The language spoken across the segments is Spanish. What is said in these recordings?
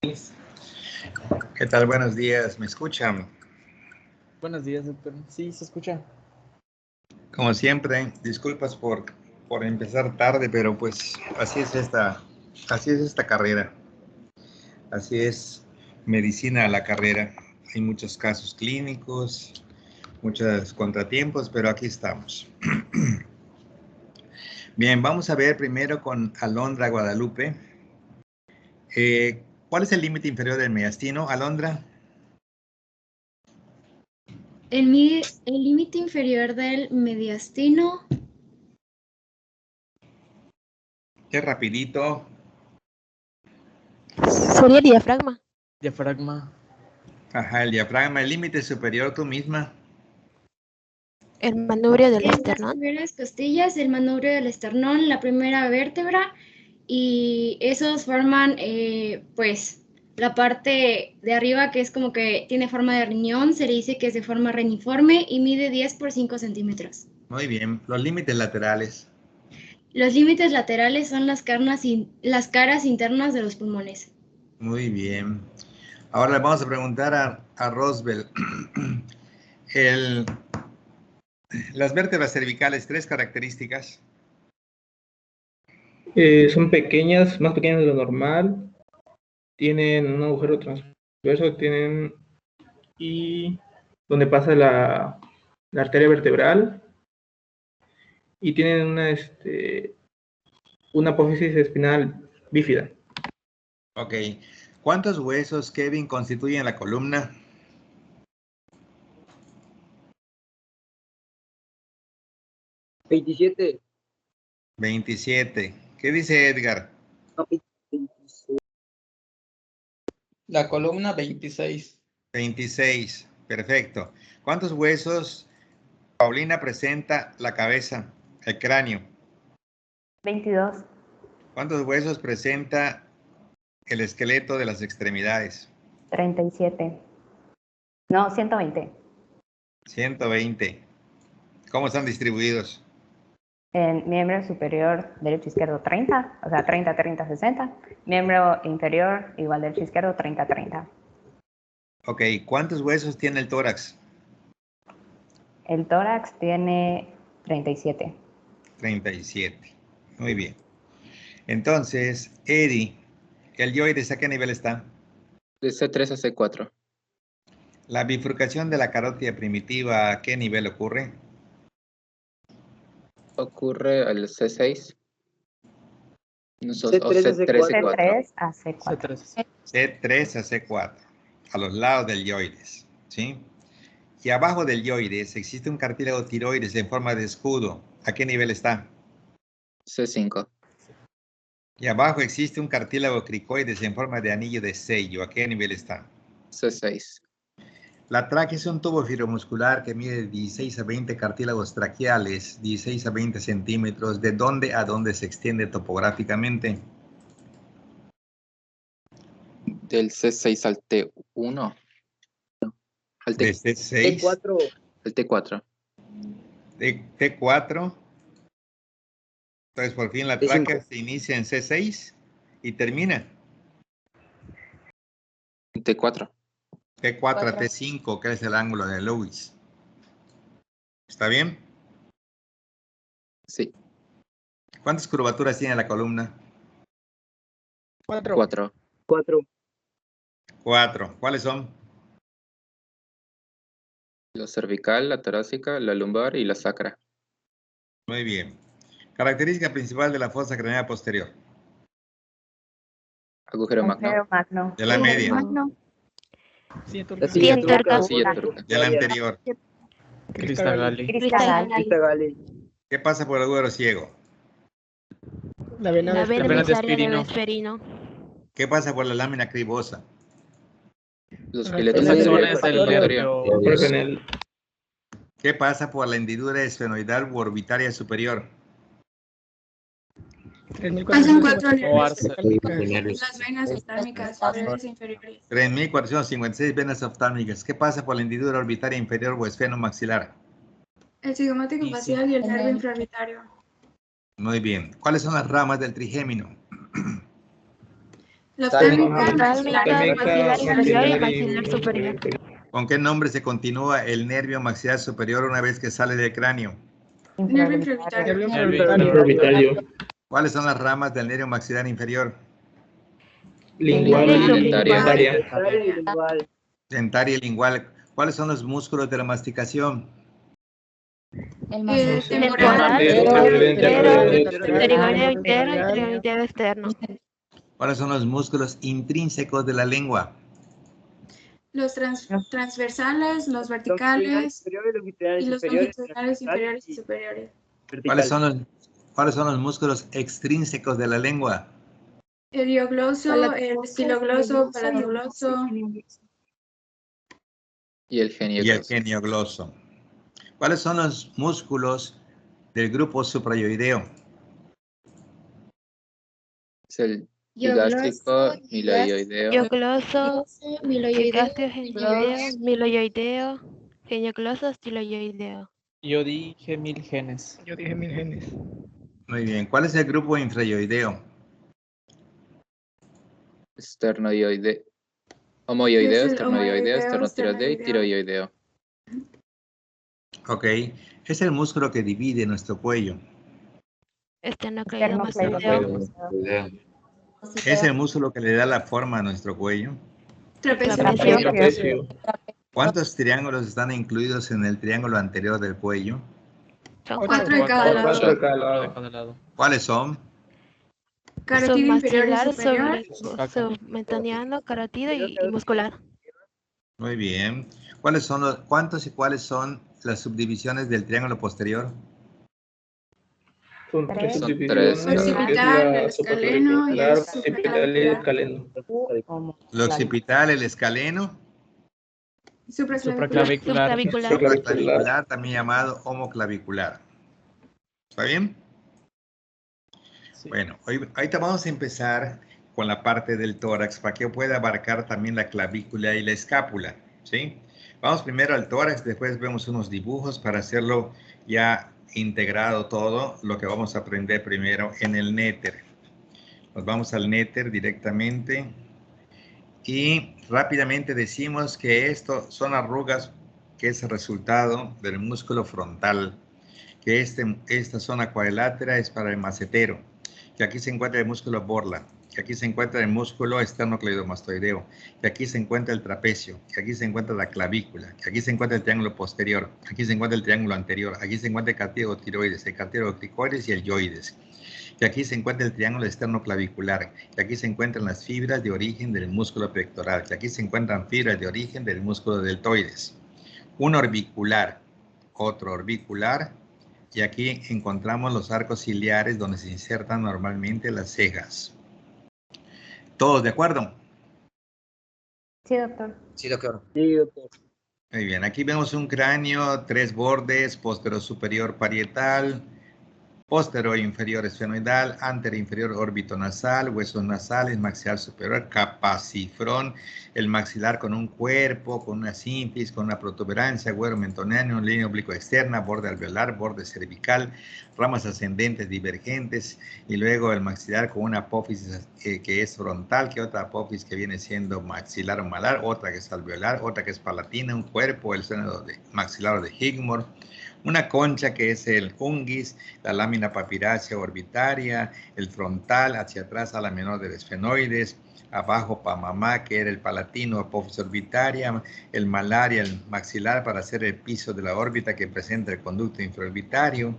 ¿Qué tal? Buenos días, ¿me escuchan? Buenos días, doctor. Sí, se escucha. Como siempre, disculpas por empezar tarde, pero pues así es esta carrera. Así es medicina la carrera. Hay muchos casos clínicos, muchos contratiempos, pero aquí estamos. Bien, vamos a ver primero con Alondra Guadalupe. ¿Cuál es el límite inferior del mediastino, Alondra? El límite inferior del mediastino. Qué rapidito. Sería el diafragma. Diafragma. Ajá, el diafragma. El límite superior, tú misma. El manubrio del En las esternón. primeras costillas, el manubrio del esternón, la primera vértebra, y esos forman, pues, la parte de arriba que es como que tiene forma de riñón, se le dice que es de forma reniforme y mide 10 por 5 centímetros. Muy bien. Los límites laterales. Los límites laterales son las caras internas de los pulmones. Muy bien. Ahora le vamos a preguntar a Roswell. Las vértebras cervicales, 3 características. Son pequeñas, más pequeñas de lo normal. Tienen un agujero transverso, y donde pasa la arteria vertebral. Y tienen una apófisis espinal bífida. Ok. ¿Cuántos huesos, Kevin, constituyen la columna? 27. 27. ¿Qué dice Edgar? No, 26. La columna 26. 26. Perfecto. ¿Cuántos huesos, Paulina, presenta la cabeza, el cráneo? 22. ¿Cuántos huesos presenta el esqueleto de las extremidades? 37. No, 120. 120. ¿Cómo están distribuidos? En miembro superior derecho izquierdo 30, o sea 30, 30, 60. Miembro inferior igual derecho izquierdo 30, 30. Ok. ¿Cuántos huesos tiene el tórax? El tórax tiene 37. 37. Muy bien. Entonces, Eddie, ¿el dioides a qué nivel está? De C3 a C4. La bifurcación de la carótida primitiva, ¿a qué nivel ocurre? Ocurre al C6. O C3 a C3 C4. C3 a C4. C3. C3 a C4, a los lados del dioides, ¿sí? Y abajo del dioides existe un cartílago tiroides en forma de escudo. ¿A qué nivel está? C5. Y abajo existe un cartílago cricoides en forma de anillo de sello. ¿A qué nivel está? C6. La tráquea es un tubo fibromuscular que mide 16 a 20 cartílagos traqueales, 16 a 20 centímetros. ¿De dónde a dónde se extiende topográficamente? Del C6 al T1. Al De T, C6, T4. al T4. de T4. Entonces, por fin la tráquea T5. se inicia en C6 y termina T4. T4 a T5, que es el ángulo de Lewis. ¿Está bien? Sí. ¿Cuántas curvaturas tiene la columna? 4. 4. 4. 4. ¿Cuáles son? La cervical, la torácica, la lumbar y la sacra. Muy bien. Característica principal de la fosa craneal posterior. Agujero magno. Agujero magno. De la media. La silla Silla turca. turca. Silla turca. De la anterior. Crista Gali. Cristal. Crista Gale. ¿Qué pasa por el agujero ciego? La vena La vena de emisaria del Esperino. Vesperino. ¿Qué pasa por la lámina cribosa? Los Los esqueletos axones del del nervio. nervio. ¿Qué pasa por la hendidura esfenoidal u orbitaria superior? Pasan 4 O nervios nervios. las venas oftálmicas superiores e inferiores. 3.456 venas oftálmicas. ¿Qué pasa por la hendidura orbitaria inferior o esfenomaxilar? El cigomático facial y el nervio infraorbitario. Muy bien. ¿Cuáles son las ramas del trigémino? La Oftálmica, oftálmica, maxilar inferior y maxilar maxilar superior. ¿Con qué nombre se continúa el nervio maxilar superior una vez que sale del cráneo? nervio infravitario. Infravitario. ¿Cuáles son las ramas del nervio maxilar inferior? Lingual y dentaria. Igual. Dentaria y lingual. ¿Cuáles son los músculos de la masticación? El Temporal. Trigonio interno y trigonio externo. ¿Cuáles son los músculos intrínsecos de la lengua? Los transversales, los verticales y los longitudinales inferiores y superiores. ¿Cuáles son los músculos extrínsecos de la lengua? El diogloso, el estilogloso, palatogloso. Y el genio. Y el geniogloso. ¿Cuáles son los músculos del grupo suprayoideo? Es el digástrico, miloioideo. Diogloso, miloideo, epigastrio genioideo, miloioideo, geniogloso, estiloioideo. Yo dije 1000 genes. Yo dije 1000 genes. Muy bien. ¿Cuál es el grupo infrayoideo? Esternoioideo. Homoioideo, Es el esternoioideo, homoioideo, esternotiroideo y tiroioideo. Ok. Es el músculo que divide nuestro cuello. Esternocleido mastoideo. Es el músculo que le da la forma a nuestro cuello. Trapecio. Trapecio. ¿Cuántos triángulos están incluidos en el triángulo anterior del cuello? Son 4 de cada lado. 4 de cada De lado. cada lado. ¿Cuáles son? Carotido inferior y submaxilar, superior. submentaniano, carotido y muscular. Muy bien. ¿Cuántos y cuáles son las subdivisiones del triángulo posterior? Son 3 Son subdivisiones. tres. Occipital, el escaleno y el occipital y el escaleno. El occipital, el escaleno, supraclavicular. Supraclavicular. supraclavicular, también llamado homoclavicular. ¿Está bien? Sí. Bueno, ahorita vamos a empezar con la parte del tórax para que pueda abarcar también la clavícula y la escápula, ¿sí? Vamos primero al tórax, después vemos unos dibujos para hacerlo ya integrado todo, lo que vamos a aprender primero en el néter. Nos vamos al néter directamente y rápidamente decimos que esto son arrugas que es el resultado del músculo frontal, que esta zona cuadrilátera es para el macetero, que aquí se encuentra el músculo borla, que aquí se encuentra el músculo esternocleidomastoideo, que aquí se encuentra el trapecio, que aquí se encuentra la clavícula, que aquí se encuentra el triángulo posterior, aquí se encuentra el triángulo anterior, aquí se encuentra el cartílago tiroides, el cartílago cricoides y el yoides, que aquí se encuentra el triángulo esternoclavicular, que aquí se encuentran las fibras de origen del músculo pectoral, que aquí se encuentran fibras de origen del músculo deltoides, un orbicular, otro orbicular, y aquí encontramos los arcos ciliares donde se insertan normalmente las cejas. ¿Todos de acuerdo? Sí, doctor. Sí, doctor. Muy bien, aquí vemos un cráneo, 3 bordes, posterior superior parietal, posterior inferior esfenoidal, anterior inferior orbitonasal, huesos nasales, maxilar superior, capacifrón, el maxilar con un cuerpo, con una sínfisis, con una protuberancia, güero mentonáneo, línea oblicuo externa, borde alveolar, borde cervical, ramas ascendentes divergentes, y luego el maxilar con una apófisis que es frontal, que otra apófisis que viene siendo maxilar o malar, otra que es alveolar, otra que es palatina, un cuerpo, el seno de maxilar de Higmore, una concha que es el ungis, la lámina papirácea orbitaria, el frontal hacia atrás a la menor del esfenoides, abajo pamamá que era el palatino, apófisis orbitaria, el malar y el maxilar para hacer el piso de la órbita que presenta el conducto infraorbitario,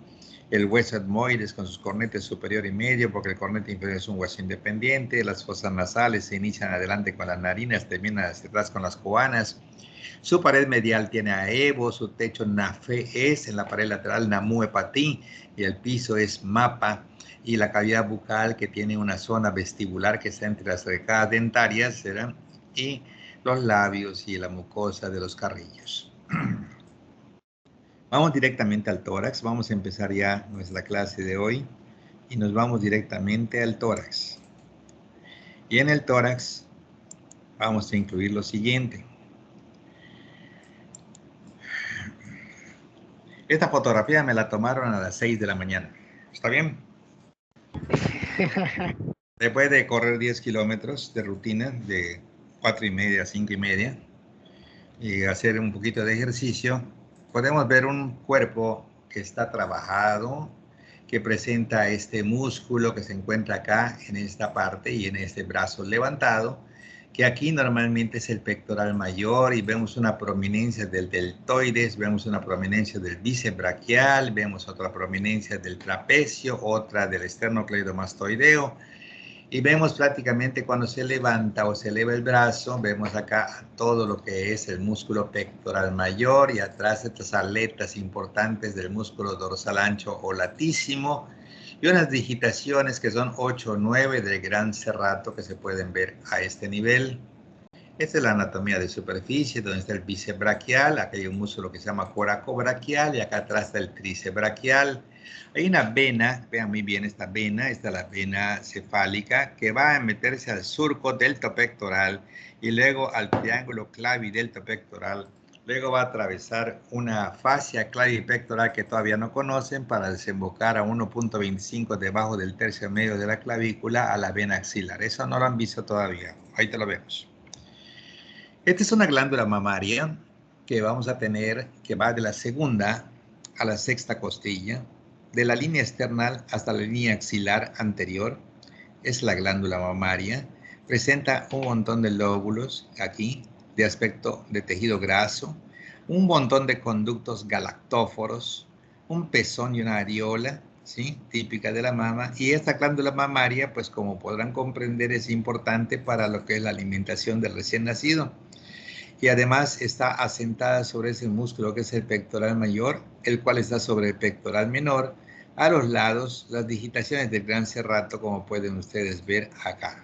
el hueso etmoides con sus cornetes superior y medio, porque el cornete inferior es un hueso independiente, las fosas nasales se inician adelante con las narinas, terminan hacia atrás con las coanas. Su pared medial tiene aebo, su techo nafé es, en la pared lateral namú hepatí, y el piso es mapa, y la cavidad bucal que tiene una zona vestibular que está entre las arcadas dentarias, ¿verdad? Y los labios y la mucosa de los carrillos. Vamos directamente al tórax, vamos a empezar ya nuestra clase de hoy, y nos vamos directamente al tórax. Y en el tórax vamos a incluir lo siguiente. Esta fotografía me la tomaron a las 6 de la mañana. ¿Está bien? Después de correr 10 kilómetros de rutina, de 4:30 a 5:30, y hacer un poquito de ejercicio, podemos ver un cuerpo que está trabajado, que presenta este músculo que se encuentra acá en esta parte y en este brazo levantado, que aquí normalmente es el pectoral mayor, y vemos una prominencia del deltoides, vemos una prominencia del bíceps braquial, vemos otra prominencia del trapecio, otra del esternocleidomastoideo, y vemos prácticamente cuando se levanta o se eleva el brazo, vemos acá todo lo que es el músculo pectoral mayor, y atrás estas aletas importantes del músculo dorsal ancho o latísimo, y unas digitaciones que son 8 o 9 del gran serrato que se pueden ver a este nivel. Esta es la anatomía de superficie, donde está el bíceps braquial. Acá hay un músculo que se llama coracobraquial, y acá atrás está el tríceps braquial. Hay una vena, vean muy bien esta es la vena cefálica, que va a meterse al surco deltopectoral y luego al triángulo clavideltopectoral. Luego va a atravesar una fascia clavipectoral que todavía no conocen, para desembocar a 1.25 debajo del tercio medio de la clavícula a la vena axilar. Eso no lo han visto todavía. Ahí te lo vemos. Esta es una glándula mamaria que vamos a tener, que va de la segunda a la sexta costilla, de la línea external hasta la línea axilar anterior. Es la glándula mamaria. Presenta un montón de lóbulos aquí, de aspecto de tejido graso, un montón de conductos galactóforos, un pezón y una areola, ¿sí?, típica de la mama. Y esta glándula mamaria, pues como podrán comprender, es importante para lo que es la alimentación del recién nacido. Y además está asentada sobre ese músculo que es el pectoral mayor, el cual está sobre el pectoral menor. A los lados, las digitaciones del gran serrato, como pueden ustedes ver acá.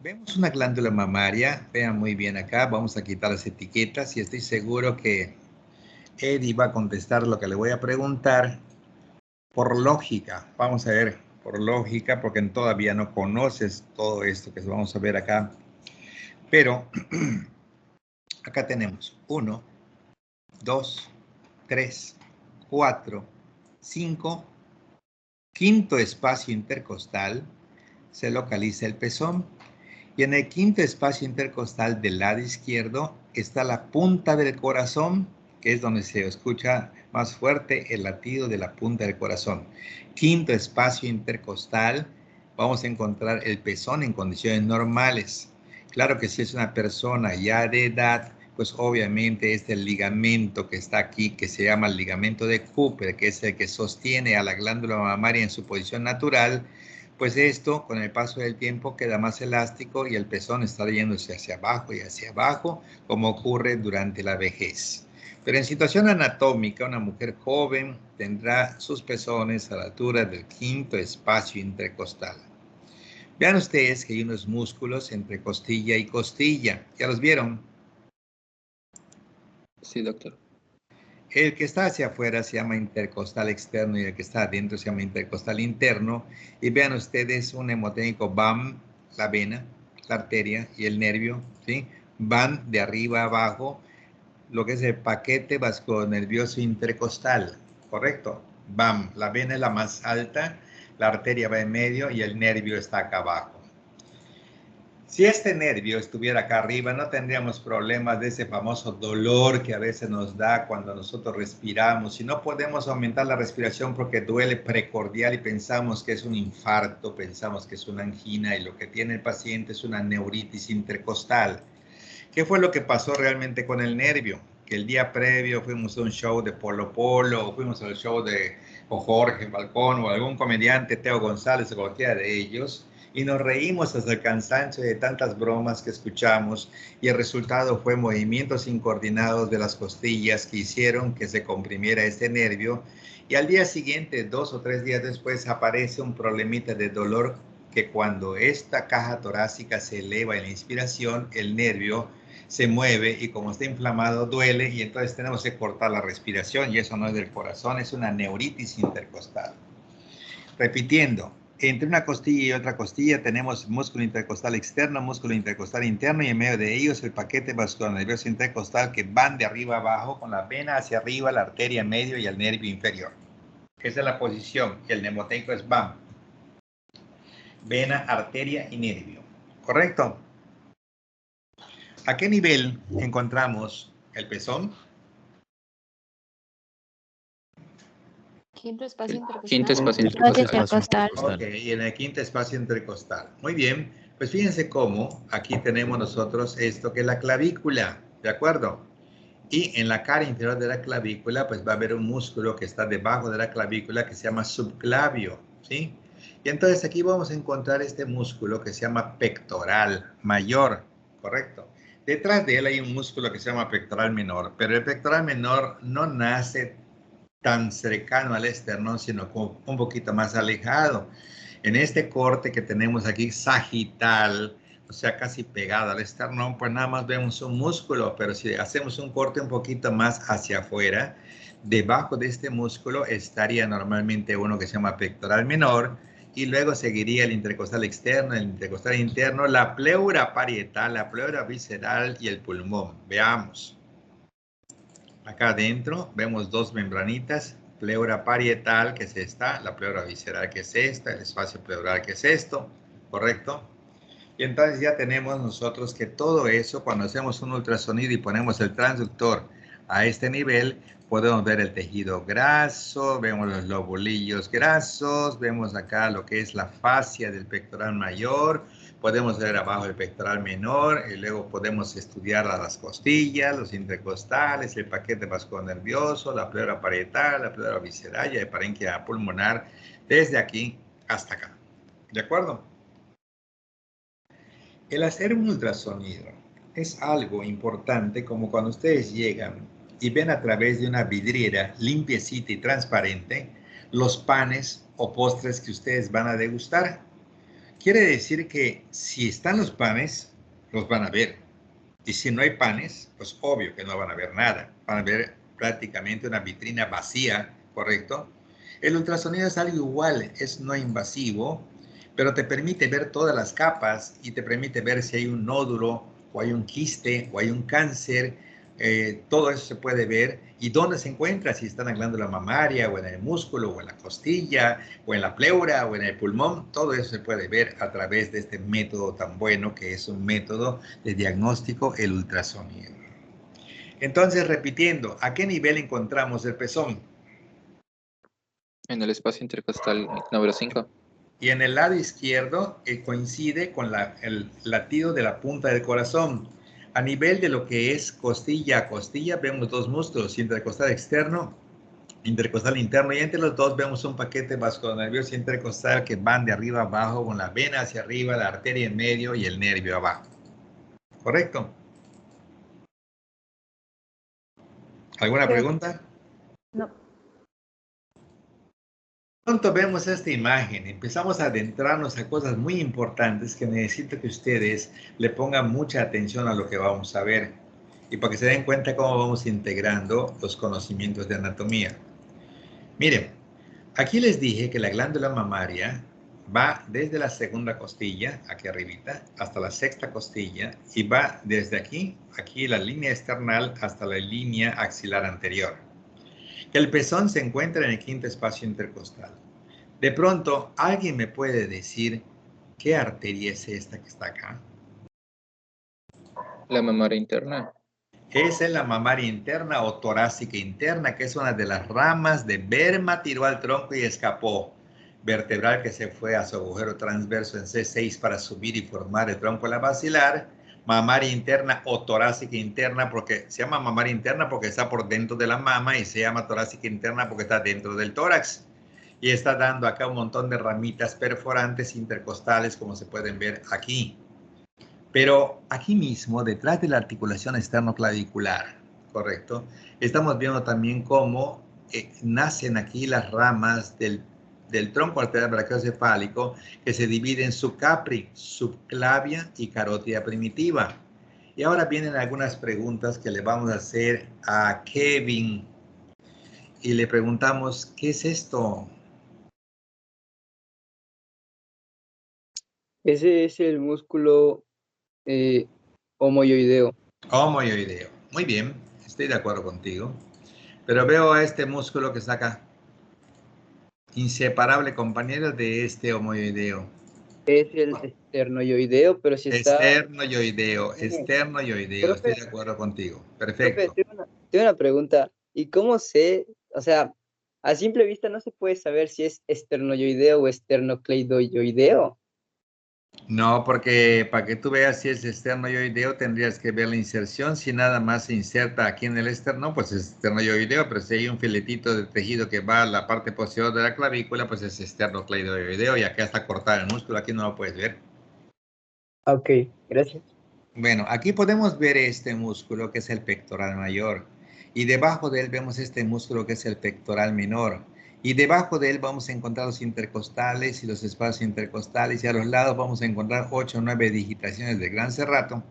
Vemos una glándula mamaria, vean muy bien acá, vamos a quitar las etiquetas, y estoy seguro que Eddie va a contestar lo que le voy a preguntar por lógica. Vamos a ver, por lógica, porque todavía no conoces todo esto que vamos a ver acá. Pero acá tenemos 1, 2, 3, 4, 5, quinto espacio intercostal, se localiza el pezón. Y en el quinto espacio intercostal del lado izquierdo está la punta del corazón, que es donde se escucha más fuerte el latido de la punta del corazón. Quinto espacio intercostal, vamos a encontrar el pezón en condiciones normales. Claro que si es una persona ya de edad, pues obviamente este ligamento que está aquí, que se llama el ligamento de Cooper, que es el que sostiene a la glándula mamaria en su posición natural, pues esto, con el paso del tiempo, queda más elástico y el pezón está yéndose hacia abajo y hacia abajo, como ocurre durante la vejez. Pero en situación anatómica, una mujer joven tendrá sus pezones a la altura del quinto espacio intercostal. Vean ustedes que hay unos músculos entre costilla y costilla. ¿Ya los vieron? Sí, doctor. El que está hacia afuera se llama intercostal externo y el que está adentro se llama intercostal interno. Y vean ustedes un hemoténico BAM, la vena, la arteria y el nervio, ¿sí? Van de arriba a abajo, lo que es el paquete vasculonervioso intercostal, ¿correcto? BAM, la vena es la más alta, la arteria va en medio y el nervio está acá abajo. Si este nervio estuviera acá arriba, no tendríamos problemas de ese famoso dolor que a veces nos da cuando nosotros respiramos. Y no podemos aumentar la respiración porque duele precordial y pensamos que es un infarto, pensamos que es una angina, y lo que tiene el paciente es una neuritis intercostal. ¿Qué fue lo que pasó realmente con el nervio? Que el día previo fuimos a un show de Polo Polo, o fuimos al show de Jorge Falcón, o algún comediante, Teo González, o cualquiera de ellos, y nos reímos hasta el cansancio de tantas bromas que escuchamos, y el resultado fue movimientos incoordinados de las costillas que hicieron que se comprimiera este nervio, y al día siguiente, 2 o 3 días después, aparece un problemita de dolor, que cuando esta caja torácica se eleva en la inspiración, el nervio se mueve y como está inflamado duele, y entonces tenemos que cortar la respiración, y eso no es del corazón, es una neuritis intercostal. Repitiendo, entre una costilla y otra costilla tenemos músculo intercostal externo, músculo intercostal interno, y en medio de ellos el paquete vasculonervioso intercostal, que van de arriba a abajo con la vena hacia arriba, la arteria en medio y el nervio inferior. Esa es la posición, y el mnemotécnico es BAM. vena, arteria y nervio. ¿Correcto? ¿A qué nivel encontramos el pezón? Quinto espacio intercostal. Quinto espacio Intercostal. Ok, y en el quinto espacio intercostal. Muy bien. Pues fíjense cómo aquí tenemos nosotros esto que es la clavícula, ¿de acuerdo? Y en la cara inferior de la clavícula, pues va a haber un músculo que está debajo de la clavícula que se llama subclavio, ¿sí? Y entonces aquí vamos a encontrar este músculo que se llama pectoral mayor, ¿correcto? Detrás de él hay un músculo que se llama pectoral menor, pero el pectoral menor no nace tan cercano al esternón, sino como un poquito más alejado. En este corte que tenemos aquí sagital, o sea, casi pegado al esternón, pues nada más vemos un músculo, pero si hacemos un corte un poquito más hacia afuera, debajo de este músculo estaría normalmente uno que se llama pectoral menor, y luego seguiría el intercostal externo, el intercostal interno, la pleura parietal, la pleura visceral y el pulmón. Veamos. Acá adentro vemos dos membranitas, pleura parietal, que es esta, la pleura visceral, que es esta, el espacio pleural, que es esto, ¿correcto? Y entonces ya tenemos nosotros que todo eso, cuando hacemos un ultrasonido y ponemos el transductor a este nivel, podemos ver el tejido graso, vemos los lobulillos grasos, vemos acá lo que es la fascia del pectoral mayor, podemos ver abajo el pectoral menor, y luego podemos estudiar las costillas, los intercostales, el paquete vasculonervioso, la pleura parietal, la pleura visceral y el parénquima pulmonar, desde aquí hasta acá. ¿De acuerdo? El hacer un ultrasonido es algo importante, como cuando ustedes llegan y ven a través de una vidriera limpiecita y transparente los panes o postres que ustedes van a degustar. Quiere decir que si están los panes, los van a ver. Y si no hay panes, pues obvio que no van a ver nada. Van a ver prácticamente una vitrina vacía, ¿correcto? El ultrasonido es algo igual, es no invasivo, pero te permite ver todas las capas y te permite ver si hay un nódulo o hay un quiste o hay un cáncer. Todo eso se puede ver y dónde se encuentra, si está en la glándula mamaria o en el músculo o en la costilla o en la pleura o en el pulmón. Todo eso se puede ver a través de este método tan bueno que es un método de diagnóstico, el ultrasonido. Entonces, repitiendo, ¿a qué nivel encontramos el pezón? En el espacio intercostal número 5. Y en el lado izquierdo coincide con el latido de la punta del corazón. A nivel de lo que es costilla a costilla, vemos dos músculos, intercostal externo, intercostal interno, y entre los dos vemos un paquete vasculonervioso intercostal que van de arriba a abajo, con la vena hacia arriba, la arteria en medio y el nervio abajo. ¿Correcto? ¿Alguna pregunta? No. Pronto vemos esta imagen, empezamos a adentrarnos a cosas muy importantes que necesito que ustedes le pongan mucha atención a lo que vamos a ver y para que se den cuenta cómo vamos integrando los conocimientos de anatomía. Miren, aquí les dije que la glándula mamaria va desde la segunda costilla, aquí arribita, hasta la sexta costilla y va desde aquí la línea esternal hasta la línea axilar anterior. El pezón se encuentra en el quinto espacio intercostal. De pronto, ¿alguien me puede decir qué arteria es esta que está acá? La mamaria interna. Esa es la mamaria interna o torácica interna, que es una de las ramas de Berma, tiró al tronco y escapó. Vertebral que se fue a su agujero transverso en C6 para subir y formar el tronco de la basilar. Mamaria interna o torácica interna, porque se llama mamaria interna porque está por dentro de la mama, y se llama torácica interna porque está dentro del tórax. Y está dando acá un montón de ramitas perforantes intercostales, como se pueden ver aquí. Pero aquí mismo, detrás de la articulación esternoclavicular, ¿correcto? Estamos viendo también cómo nacen aquí las ramas del tronco arterial brachiocefálico, que se divide en subcapri, subclavia y carótida primitiva. Y ahora vienen algunas preguntas que le vamos a hacer a Kevin. Y le preguntamos, ¿qué es esto? Ese es el músculo homoyoideo. Homoyoideo. Muy bien, estoy de acuerdo contigo. Pero veo a este músculo que está acá. Inseparable compañero de este homoyoideo. es el esternoyoideo, pero si está... Esternoyoideo, esternoyoideo, estoy de acuerdo contigo. Perfecto. Profe, tengo una pregunta. ¿Y cómo sé? O sea, a simple vista no se puede saber si es esternoyoideo o esternocleidoyoideo. No, porque para que tú veas si es esternoyoideo tendrías que ver la inserción. Si nada más se inserta aquí en el esterno, pues es esternoyoideo, pero si hay un filetito de tejido que va a la parte posterior de la clavícula, pues es esternocleidoyoideo y acá está cortado el músculo, aquí no lo puedes ver. Ok, gracias. Bueno, aquí podemos ver este músculo que es el pectoral mayor y debajo de él vemos este músculo que es el pectoral menor. Y debajo de él vamos a encontrar los intercostales y los espacios intercostales y a los lados vamos a encontrar 8 o 9 digitaciones del gran serrato.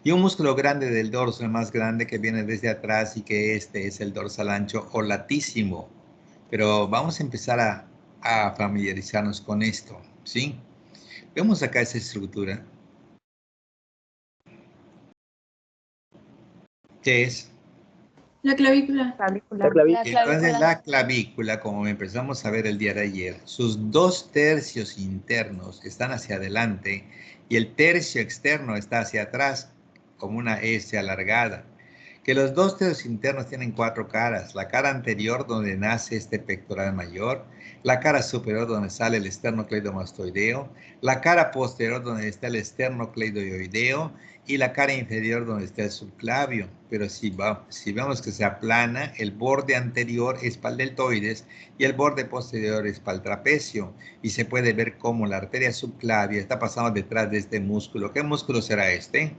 Y un músculo grande del dorso, el más grande que viene desde atrás y que este es el dorsal ancho o latísimo. Pero vamos a empezar a familiarizarnos con esto, ¿sí? Vemos acá esa estructura. ¿Qué es? La clavícula. Entonces la clavícula, como empezamos a ver el día de ayer, sus 2 tercios internos están hacia adelante y el tercio externo está hacia atrás, como una S alargada. Que los 2 tercios internos tienen 4 caras. La cara anterior donde nace este pectoral mayor, la cara superior donde sale el esternocleidomastoideo, la cara posterior donde está el esternocleidoideo y la cara inferior donde está el subclavio. Pero si vemos que se aplana, el borde anterior es para el deltoides y el borde posterior es para el trapecio. Y se puede ver cómo la arteria subclavia está pasando detrás de este músculo. ¿Qué músculo será este?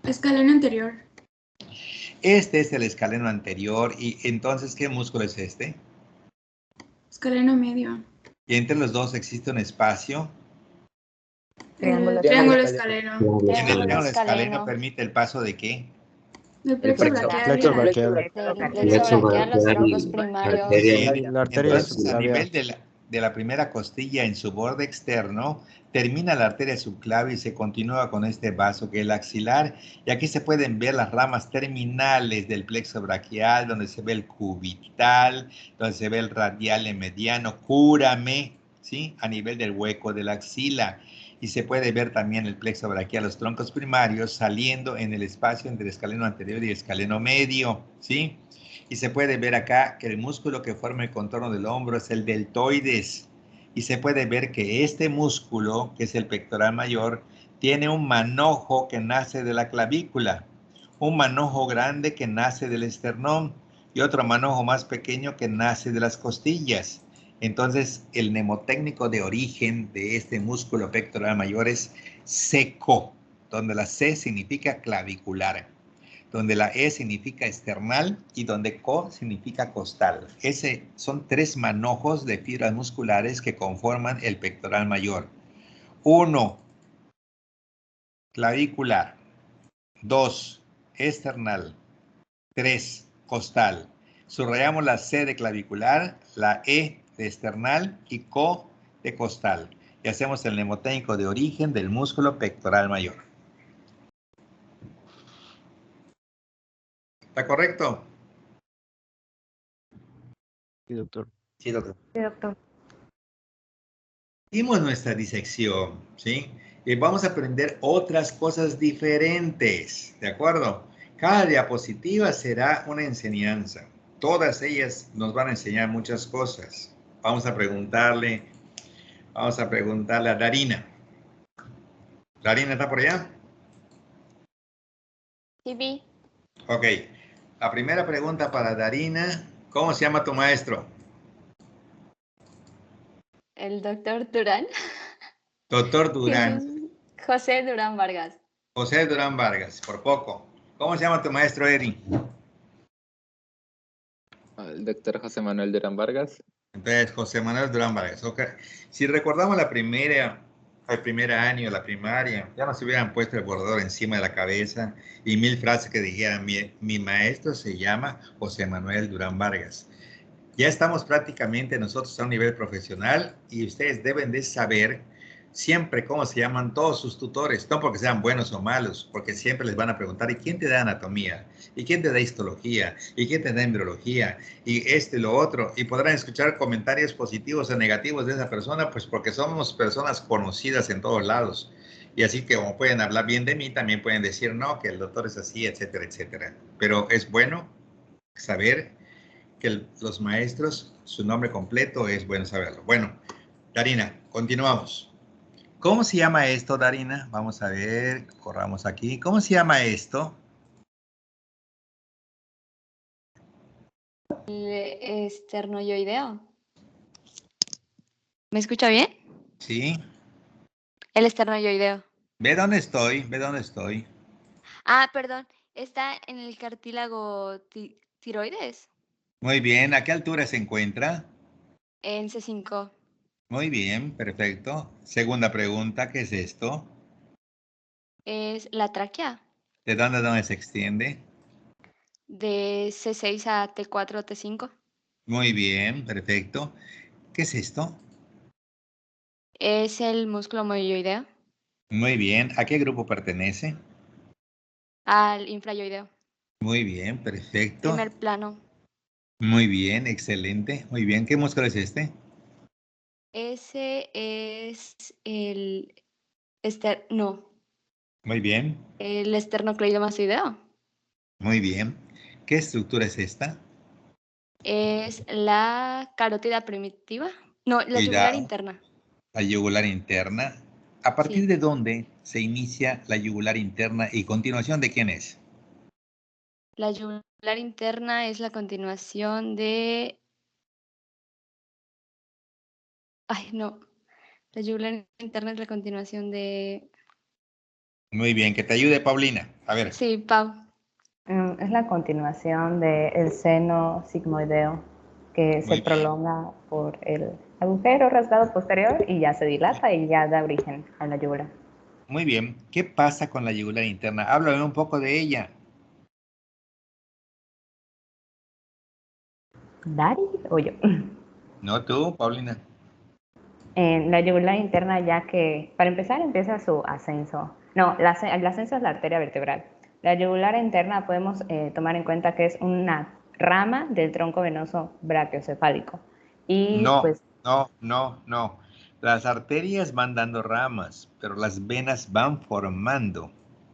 Escaleno anterior. Este es el escaleno anterior. ¿Y entonces qué músculo es este? Escaleno medio. Y entre los dos existe un espacio. Triángulo escaleno. Y el triángulo escaleno permite el paso de ¿qué? El plexo braquial. Plexo braquial, los troncos primarios. La arteria entonces, a nivel de la primera costilla en su borde externo, termina la arteria subclavia y se continúa con este vaso que es el axilar. Y aquí se pueden ver las ramas terminales del plexo braquial, donde se ve el cubital, donde se ve el radial mediano, cúrame, ¿sí? A nivel del hueco de la axila. Y se puede ver también el plexo braquial, los troncos primarios saliendo en el espacio entre el escaleno anterior y el escaleno medio, ¿sí? Y se puede ver acá que el músculo que forma el contorno del hombro es el deltoides. Y se puede ver que este músculo, que es el pectoral mayor, tiene un manojo que nace de la clavícula, un manojo grande que nace del esternón y otro manojo más pequeño que nace de las costillas. Entonces, el mnemotécnico de origen de este músculo pectoral mayor es seco, donde la C significa clavicular, donde la E significa esternal y donde CO significa costal. Son 3 manojos de fibras musculares que conforman el pectoral mayor. 1, clavicular. 2, esternal. 3, costal. Subrayamos la C de clavicular, la E de esternal y CO de costal. Y hacemos el mnemotécnico de origen del músculo pectoral mayor. ¿Está correcto? Sí, doctor. Sí, doctor. Sí, doctor. Hicimos nuestra disección, ¿sí? Y vamos a aprender otras cosas diferentes, ¿de acuerdo? Cada diapositiva será una enseñanza. Todas ellas nos van a enseñar muchas cosas. Vamos a preguntarle a Darina. ¿Darina está por allá? Sí. Ok. La primera pregunta para Darina. ¿Cómo se llama tu maestro? El doctor Durán. Doctor Durán. José Durán Vargas. José Durán Vargas, por poco. ¿Cómo se llama tu maestro, Eri? El doctor José Manuel Durán Vargas. Entonces, José Manuel Durán Vargas. Okay. Si recordamos el primer año, la primaria, ya nos hubieran puesto el borrador encima de la cabeza y 1000 frases que dijeran, mi maestro se llama José Manuel Durán Vargas. Ya estamos prácticamente nosotros a un nivel profesional y ustedes deben de saber siempre cómo se llaman todos sus tutores, no porque sean buenos o malos, porque siempre les van a preguntar, ¿y quién te da anatomía? ¿Y quién te da histología? ¿Y quién te da embriología? Y esto y lo otro. Y podrán escuchar comentarios positivos o negativos de esa persona, pues porque somos personas conocidas en todos lados. Y así que como pueden hablar bien de mí, también pueden decir, no, que el doctor es así, etcétera, etcétera. Pero es bueno saber que los maestros, su nombre completo es bueno saberlo. Bueno, Darina, continuamos. ¿Cómo se llama esto, Darina? Vamos a ver, corramos aquí. ¿Cómo se llama esto? El esternoyoideo. ¿Me escucha bien? Sí. El esternoyoideo. Ve dónde estoy, ve dónde estoy. Ah, perdón. Está en el cartílago tiroides. Muy bien, ¿a qué altura se encuentra? En C5. Muy bien, perfecto. Segunda pregunta, ¿qué es esto? Es la tráquea. ¿De dónde a dónde se extiende? De C6 a T4 o T5. Muy bien, perfecto. ¿Qué es esto? Es el músculo moyoideo. Muy bien, ¿a qué grupo pertenece? Al infrayoideo. Muy bien, perfecto. Primer plano. Muy bien, excelente. Muy bien, ¿qué músculo es este? Ese es el no. Muy bien, El esternocleidomastoideo. muy bien. ¿Qué estructura es esta? Es la carótida primitiva. No, la yugular Cuidado, interna. la yugular interna. ¿A partir Sí. de dónde se inicia la yugular interna y continuación de quién es? La yugular interna es la continuación de... Ay, no. La yugular interna es la continuación de... Muy bien, que te ayude Paulina. A ver. Sí, Pau. Es la continuación del seno sigmoideo que se Muy bien. prolonga por el agujero rasgado posterior y ya se dilata y ya da origen a la yugular. Muy bien. ¿Qué pasa con la yugular interna? Háblame un poco de ella. ¿Dari o yo? No tú, Paulina. En la yugular interna, ya que para empezar empieza su ascenso. No, el ascenso es la arteria vertebral. La yugular interna podemos tomar en cuenta que es una rama del tronco venoso brachiocefálico. Y No, pues no. Las arterias van dando ramas, pero las venas van formando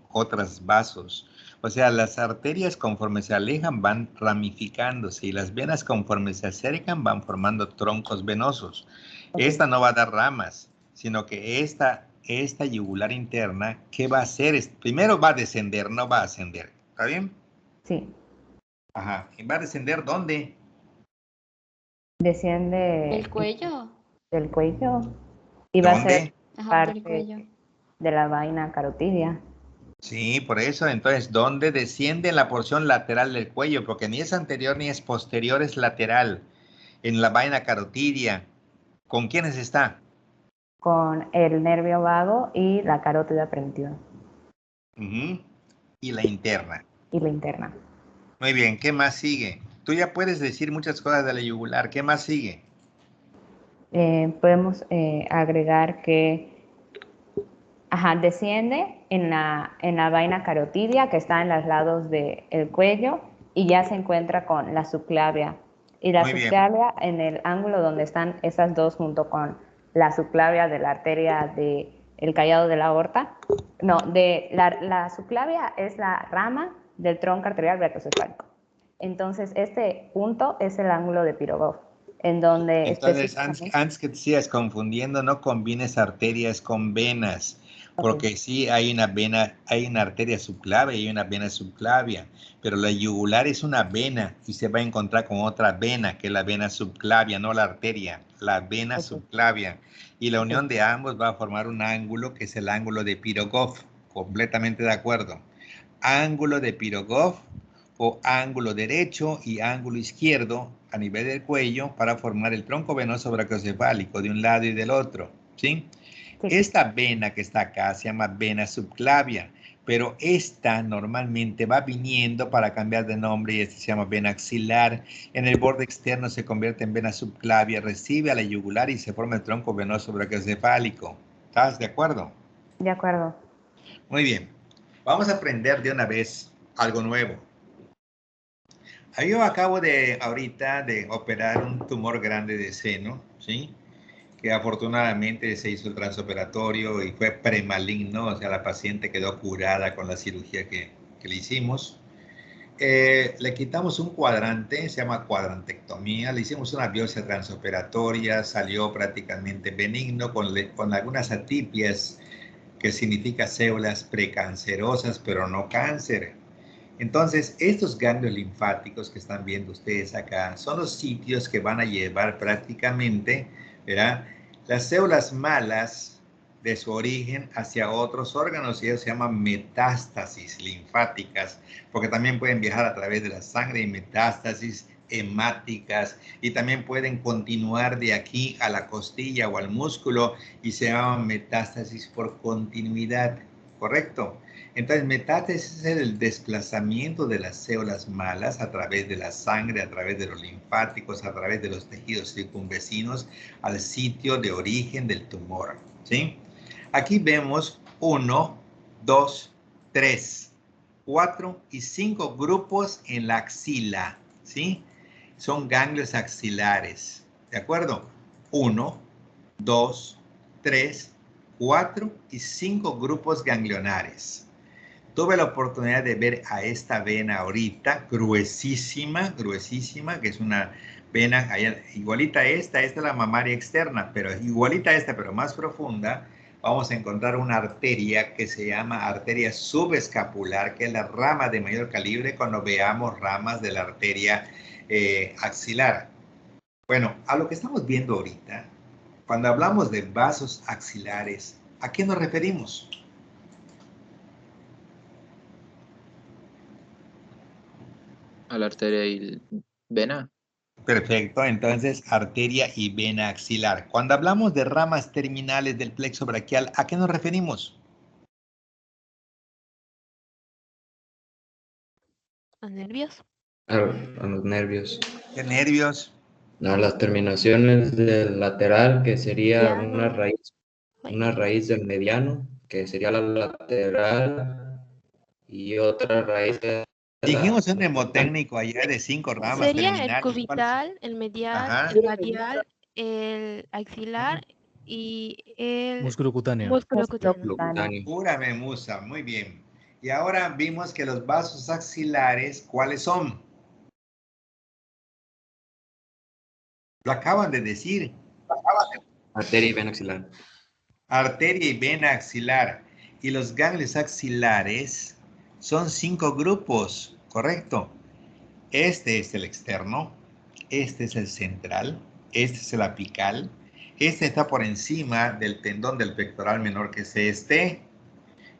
otros vasos. O sea, las arterias conforme se alejan van ramificándose y las venas conforme se acercan van formando troncos venosos. Esta no va a dar ramas, sino que esta yugular interna, ¿qué va a hacer? Primero va a descender, no va a ascender. ¿Está bien? sí, Ajá. ¿Y va a descender dónde? desciende ¿El cuello? del cuello y va a ser ¿Dónde? Ajá, del parte cuello. de la vaina carotidia. Sí, por eso, entonces, ¿dónde desciende en la porción lateral del cuello? Porque ni es anterior ni es posterior, es lateral, en la vaina carotidia. ¿Con quiénes está? Con el nervio vago y la carótida primitiva Ujú. Y la interna. y la interna. Muy bien, ¿qué más sigue? Tú ya puedes decir muchas cosas de la yugular, ¿qué más sigue? Podemos agregar que desciende en la vaina carotidia que está en los lados del cuello y ya se encuentra con la subclavia. Y la Muy bien. subclavia en el ángulo donde están esas dos junto con la subclavia de la arteria del callado de la aorta. No, la subclavia es la rama del tronco arterial brachiocefálico. Entonces, este punto es el ángulo de Pirogov, en donde Entonces, antes que te sigas confundiendo, no combines arterias con venas, porque sí hay una vena, hay una arteria subclavia y hay una vena subclavia, pero la yugular es una vena y se va a encontrar con otra vena, que es la vena subclavia, no la arteria, la vena subclavia. Y la unión de ambos va a formar un ángulo que es el ángulo de Pirogov, completamente de acuerdo. Ángulo de Pirogov o ángulo derecho y ángulo izquierdo a nivel del cuello para formar el tronco venoso brachiocefálico de un lado y del otro, ¿sí? Esta vena que está acá se llama vena subclavia, pero esta normalmente va viniendo para cambiar de nombre y esta se llama vena axilar. En el borde externo se convierte en vena subclavia, recibe a la yugular y se forma el tronco venoso brachiocefálico. ¿Estás de acuerdo? De acuerdo. Muy bien. Vamos a aprender de una vez algo nuevo. Yo acabo de ahorita de operar un tumor grande de seno, ¿sí? Que afortunadamente se hizo el transoperatorio y fue premaligno, o sea, la paciente quedó curada con la cirugía que le hicimos. Le quitamos un cuadrante, se llama cuadrantectomía, le hicimos una biopsia transoperatoria, salió prácticamente benigno con algunas atipias, que significa células precancerosas, pero no cáncer. Entonces, estos ganglios linfáticos que están viendo ustedes acá son los sitios que van a llevar prácticamente, ¿verdad?, las células malas de su origen hacia otros órganos, y eso se llama metástasis linfáticas, porque también pueden viajar a través de la sangre y metástasis hemáticas, y también pueden continuar de aquí a la costilla o al músculo y se llaman metástasis por continuidad, ¿correcto? Entonces, metástasis es el desplazamiento de las células malas a través de la sangre, a través de los linfáticos, a través de los tejidos circunvecinos al sitio de origen del tumor, ¿sí? Aquí vemos 1, 2, 3, 4 y 5 grupos en la axila, ¿sí? Son ganglios axilares, ¿de acuerdo? 1, 2, 3, 4 y 5 grupos ganglionares. Tuve la oportunidad de ver a esta vena ahorita, gruesísima, que es una vena igualita a esta es la mamaria externa, pero igualita a esta, pero más profunda. Vamos a encontrar una arteria que se llama arteria subescapular, que es la rama de mayor calibre cuando veamos ramas de la arteria axilar. Bueno, a lo que estamos viendo ahorita, cuando hablamos de vasos axilares, ¿a qué nos referimos? A la arteria y vena. Perfecto, entonces arteria y vena axilar. Cuando hablamos de ramas terminales del plexo braquial, ¿a qué nos referimos? ¿A nervios? A los nervios. ¿Qué nervios? A las terminaciones del lateral, que sería Mediano. una raíz del mediano, que sería la lateral, y otra raíz de Dijimos un mnemotécnico allá de 5 ramas Sería el terminales. cubital, el medial, Ajá. el radial, el axilar y el músculo cutáneo. músculo cutáneo. Pura memusa, muy bien. Y ahora vimos que los vasos axilares, ¿cuáles son? Lo acaban de decir. arteria y vena axilar. Arteria y vena axilar. Y los ganglios axilares son 5 grupos, ¿correcto? Este es el externo, este es el central, este es el apical, este está por encima del tendón del pectoral menor, que es este,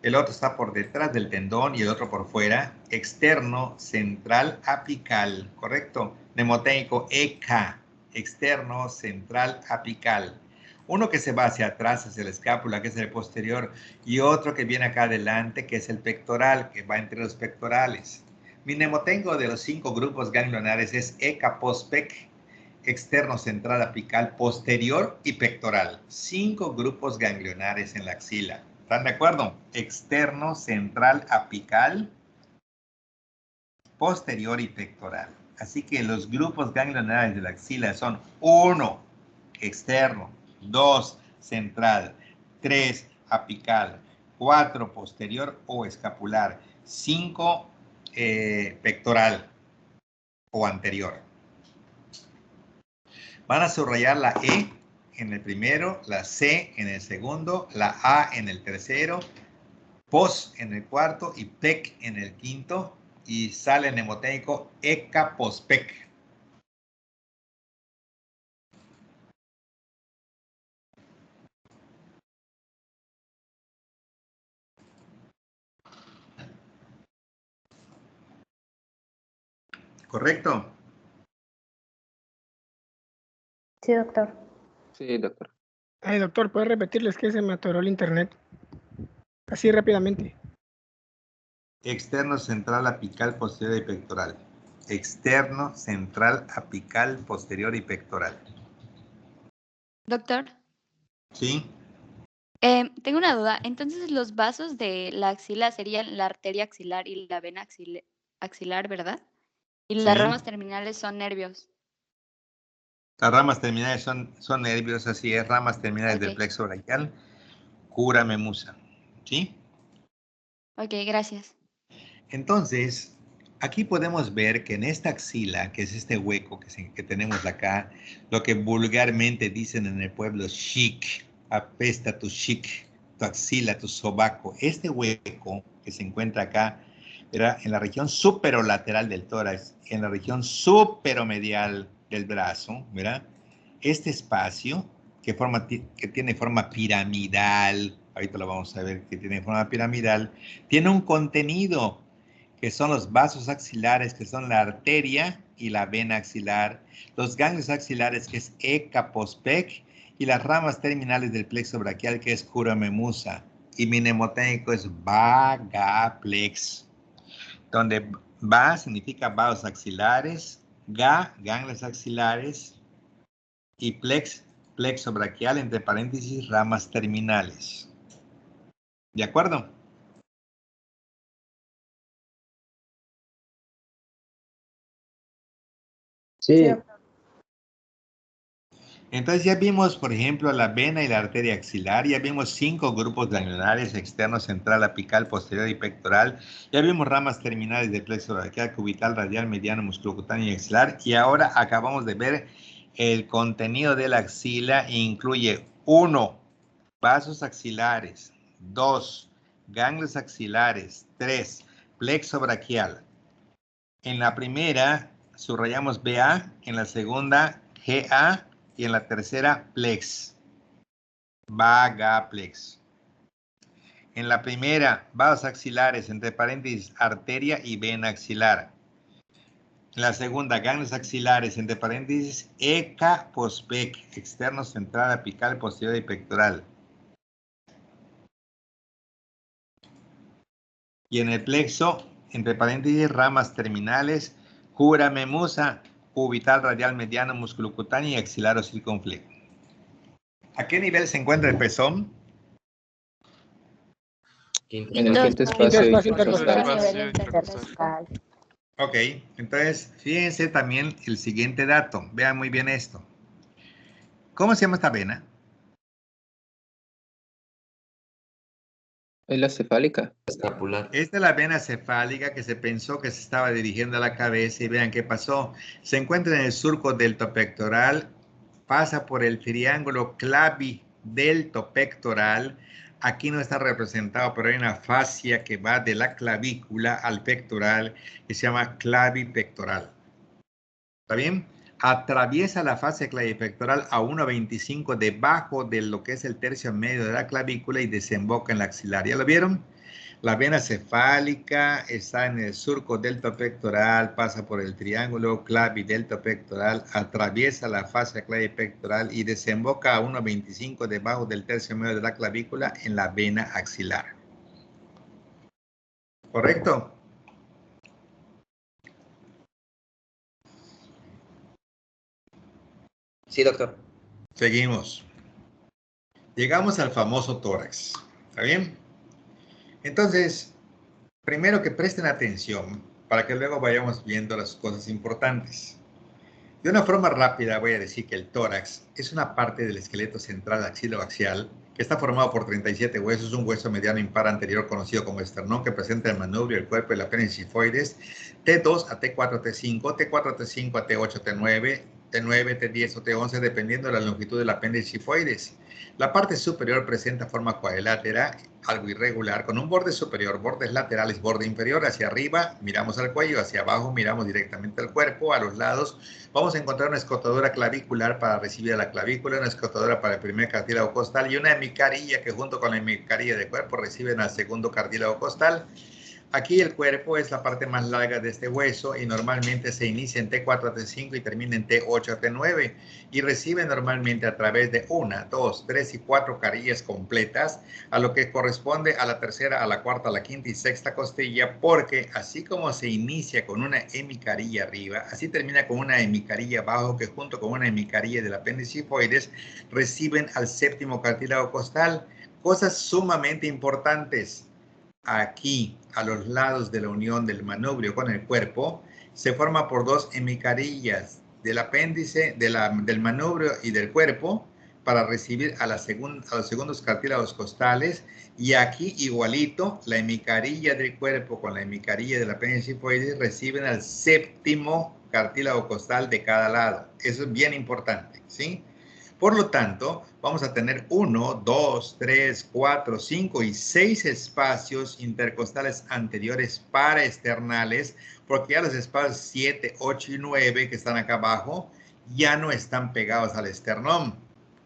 el otro está por detrás del tendón y el otro por fuera, externo, central, apical, ¿correcto? Mnemotécnico EK, externo, central, apical. Uno que se va hacia atrás, hacia la escápula, que es el posterior, y otro que viene acá adelante, que es el pectoral, que va entre los pectorales. Mi mnemotécnico de los 5 grupos ganglionares es EK pospec, externo, central, apical, posterior y pectoral. 5 grupos ganglionares en la axila. ¿Están de acuerdo? Externo, central, apical, posterior y pectoral. Así que los grupos ganglionares de la axila son 1, externo, 2, central, 3, apical, 4, posterior o escapular, 5, pectoral o anterior. Van a subrayar la E en el primero, la C en el segundo, la A en el tercero, POS en el cuarto y PEC en el quinto, y sale el mnemotécnico EK pospec. ¿Correcto? Sí, doctor. Sí, doctor. Ay, doctor, ¿puede repetirles que se me atoró el internet? Así rápidamente. Externo, central, apical, posterior y pectoral. Externo, central, apical, posterior y pectoral. Doctor, ¿Sí? Tengo una duda. Entonces, los vasos de la axila serían la arteria axilar y la vena axilar, ¿verdad? Y las Sí. ramas terminales son nervios. Las ramas terminales son nervios, así es, ramas terminales del Ok. plexo braquial, cúrame musa. ¿Sí? Ok, gracias. Entonces, aquí podemos ver que en esta axila, que es este hueco que tenemos acá, lo que vulgarmente dicen en el pueblo, chic, apesta tu chic, tu axila, tu sobaco. Este hueco que se encuentra acá, ¿verdad? En la región superolateral del tórax, en la región superomedial del brazo, ¿verdad? Este espacio que tiene forma piramidal, ahorita lo vamos a ver que tiene forma piramidal, tiene un contenido que son los vasos axilares, que son la arteria y la vena axilar, los ganglios axilares, que es ECA, POSPEC, y las ramas terminales del plexo braquial, que es cúrame musa, y mi mnemotécnico es vagaplex, donde va significa vasos axilares, ga, ganglios axilares, y plex, plexo braquial, entre paréntesis, ramas terminales. ¿De acuerdo? Sí. Entonces ya vimos, por ejemplo, la vena y la arteria axilar, ya vimos 5 grupos ganglionares, externo, central, apical, posterior y pectoral, ya vimos ramas terminales del plexo braquial, cubital, radial, mediano, musculocutáneo y axilar, y ahora acabamos de ver el contenido de la axila, incluye 1, vasos axilares, 2, ganglios axilares, 3, plexo braquial. En la primera subrayamos BA, en la segunda GA y en la tercera plex. Vagaplex. En la primera, vasos axilares, entre paréntesis, arteria y vena axilar. En la segunda, ganglios axilares, entre paréntesis, ECA, POSPEC, externo, central, apical, posterior y pectoral. Y en el plexo, entre paréntesis, ramas terminales, cúrame musa, cubital, radial, mediano, musculocutáneo y axilar o circunflejo. ¿A qué nivel se encuentra el pezón? En el quinto espacio intercostal. Ok, entonces fíjense también el siguiente dato. Vean muy bien esto. ¿Cómo se llama esta vena? Es la cefálica. Escapular. Esta es la vena cefálica que se pensó que se estaba dirigiendo a la cabeza y vean qué pasó. Se encuentra en el surco deltopectoral, pasa por el triángulo clavideltopectoral. Aquí no está representado, pero hay una fascia que va de la clavícula al pectoral que se llama clavipectoral. ¿Está bien? Atraviesa la fascia clavipectoral a 1.25 debajo de lo que es el tercio medio de la clavícula y desemboca en la axilar. ¿Ya lo vieron? La vena cefálica está en el surco deltopectoral, pasa por el triángulo clavideltopectoral, atraviesa la fascia clavipectoral y desemboca a 1.25 debajo del tercio medio de la clavícula en la vena axilar. ¿Correcto? Sí, doctor. Seguimos. Llegamos al famoso tórax. ¿Está bien? Entonces, primero que presten atención para que luego vayamos viendo las cosas importantes. De una forma rápida voy a decir que el tórax es una parte del esqueleto central axiloaxial que está formado por 37 huesos, un hueso mediano impar anterior conocido como esternón que presenta el manubrio, el cuerpo y la apéndice sifoides, T2 a T4, T5, T4, T5 a T8, T9, T9, T10 o T11 dependiendo de la longitud del apéndice sifoides. La parte superior presenta forma cuadrilátera, algo irregular, con un borde superior, bordes laterales, borde inferior. Hacia arriba miramos al cuello, hacia abajo miramos directamente al cuerpo, a los lados vamos a encontrar una escotadura clavicular para recibir a la clavícula, una escotadura para el primer cartílago costal y una hemicarilla que junto con la hemicarilla de cuerpo reciben al segundo cartílago costal. Aquí el cuerpo es la parte más larga de este hueso y normalmente se inicia en T4 a T5 y termina en T8 a T9 y recibe normalmente a través de 1, 2, 3 y 4 carillas completas a lo que corresponde a la tercera, a la cuarta, a la quinta y sexta costilla, porque así como se inicia con una hemicarilla arriba, así termina con una hemicarilla abajo que junto con una hemicarilla del apéndice sifoides reciben al séptimo cartílago costal. Cosas sumamente importantes. Aquí, a los lados de la unión del manubrio con el cuerpo, se forma por dos hemicarillas del apéndice, del manubrio y del cuerpo, para recibir a los segundos cartílagos costales, y aquí igualito, la hemicarilla del cuerpo con la hemicarilla del apéndice hipoides reciben al séptimo cartílago costal de cada lado. Eso es bien importante, ¿sí? Por lo tanto, vamos a tener 1, 2, 3, 4, 5 y 6 espacios intercostales anteriores paraesternales, porque ya los espacios 7, 8 y 9 que están acá abajo ya no están pegados al esternón,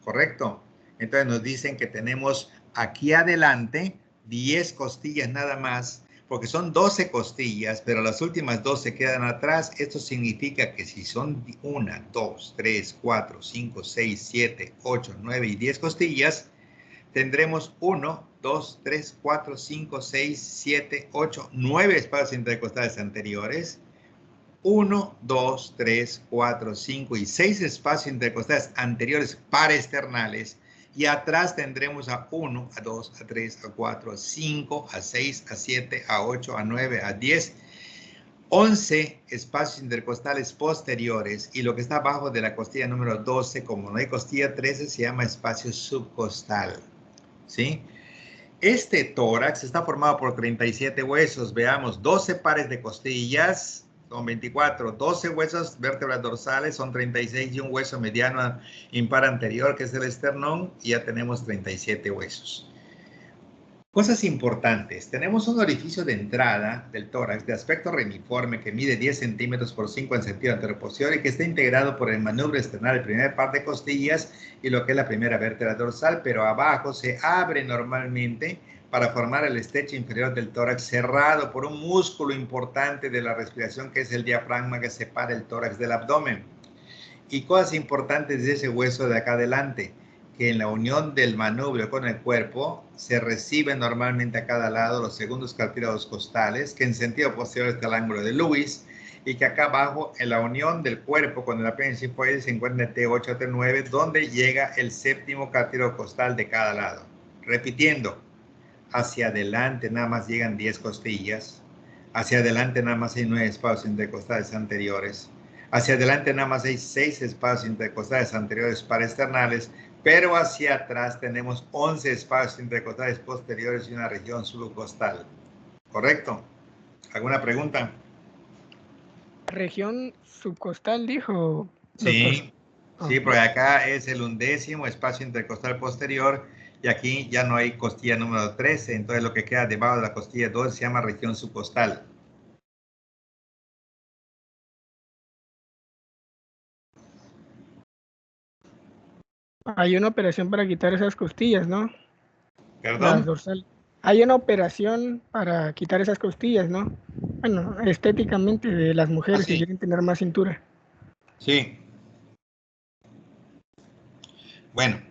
¿correcto? Entonces nos dicen que tenemos aquí adelante 10 costillas nada más, porque son 12 costillas, pero las últimas 2 se quedan atrás. Esto significa que si son 1, 2, 3, 4, 5, 6, 7, 8, 9 y 10 costillas, tendremos 1, 2, 3, 4, 5, 6, 7, 8, 9 espacios intercostales anteriores. 1, 2, 3, 4, 5 y 6 espacios intercostales anteriores paraesternales. Y atrás tendremos a 1, a 2, a 3, a 4, a 5, a 6, a 7, a 8, a 9, a 10, 11 espacios intercostales posteriores. Y lo que está abajo de la costilla número 12, como no hay costilla 13, se llama espacio subcostal, ¿sí? Este tórax está formado por 37 huesos. Veamos, 12 pares de costillas, son 24, 12 huesos, vértebras dorsales, son 36, y un hueso mediano impar anterior, que es el esternón, y ya tenemos 37 huesos. Cosas importantes. Tenemos un orificio de entrada del tórax de aspecto reniforme que mide 10 centímetros por 5 en sentido anteroposterior y que está integrado por el manubrio esternal, el primer par de costillas y lo que es la primera vértebra dorsal, pero abajo se abre normalmente para formar el estrecho inferior del tórax, cerrado por un músculo importante de la respiración, que es el diafragma, que separa el tórax del abdomen. Y cosas importantes de ese hueso de acá adelante, que en la unión del manubrio con el cuerpo se reciben normalmente a cada lado los segundos cartílagos costales, que en sentido posterior está el ángulo de Lewis, y que acá abajo, en la unión del cuerpo con el apéndice hipoides, se encuentra el T8 a T9, donde llega el séptimo cartílago costal de cada lado. Repitiendo, hacia adelante nada más llegan 10 costillas, hacia adelante nada más hay 9 espacios intercostales anteriores, hacia adelante nada más hay 6 espacios intercostales anteriores paraesternales, pero hacia atrás tenemos 11 espacios intercostales posteriores y una región subcostal. ¿Correcto? ¿Alguna pregunta? Región subcostal, dijo. Sí, doctor. sí, porque acá es el 11º espacio intercostal posterior y aquí ya no hay costilla número 13, entonces lo que queda debajo de la costilla 12 se llama región subcostal. Hay una operación para quitar esas costillas, ¿no? ¿Perdón? Las dorsales. Hay una operación para quitar esas costillas, ¿no? Bueno, estéticamente de las mujeres que quieren tener más cintura. Sí. Bueno,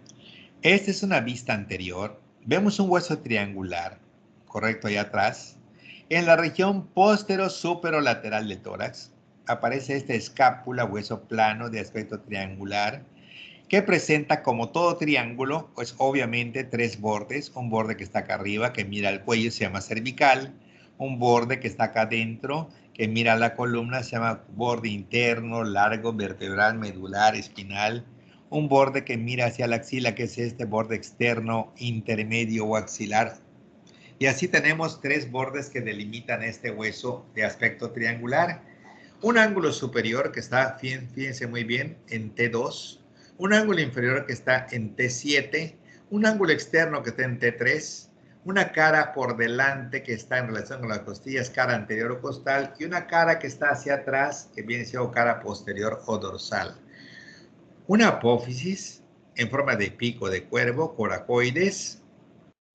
esta es una vista anterior. Vemos un hueso triangular, correcto, allá atrás. En la región postero-superolateral del tórax aparece esta escápula, hueso plano de aspecto triangular, que presenta, como todo triángulo, pues obviamente 3 bordes. Un borde que está acá arriba, que mira al cuello, se llama cervical. Un borde que está acá adentro, que mira a la columna, se llama borde interno, largo, vertebral, medular, espinal. Un borde que mira hacia la axila, que es este borde externo, intermedio o axilar. Y así tenemos 3 bordes que delimitan este hueso de aspecto triangular. Un ángulo superior que está, fíjense muy bien, en T2. Un ángulo inferior que está en T7, un ángulo externo que está en T3, una cara por delante que está en relación con las costillas, cara anterior o costal, y una cara que está hacia atrás, que viene siendo cara posterior o dorsal. Una apófisis en forma de pico de cuervo, coracoides,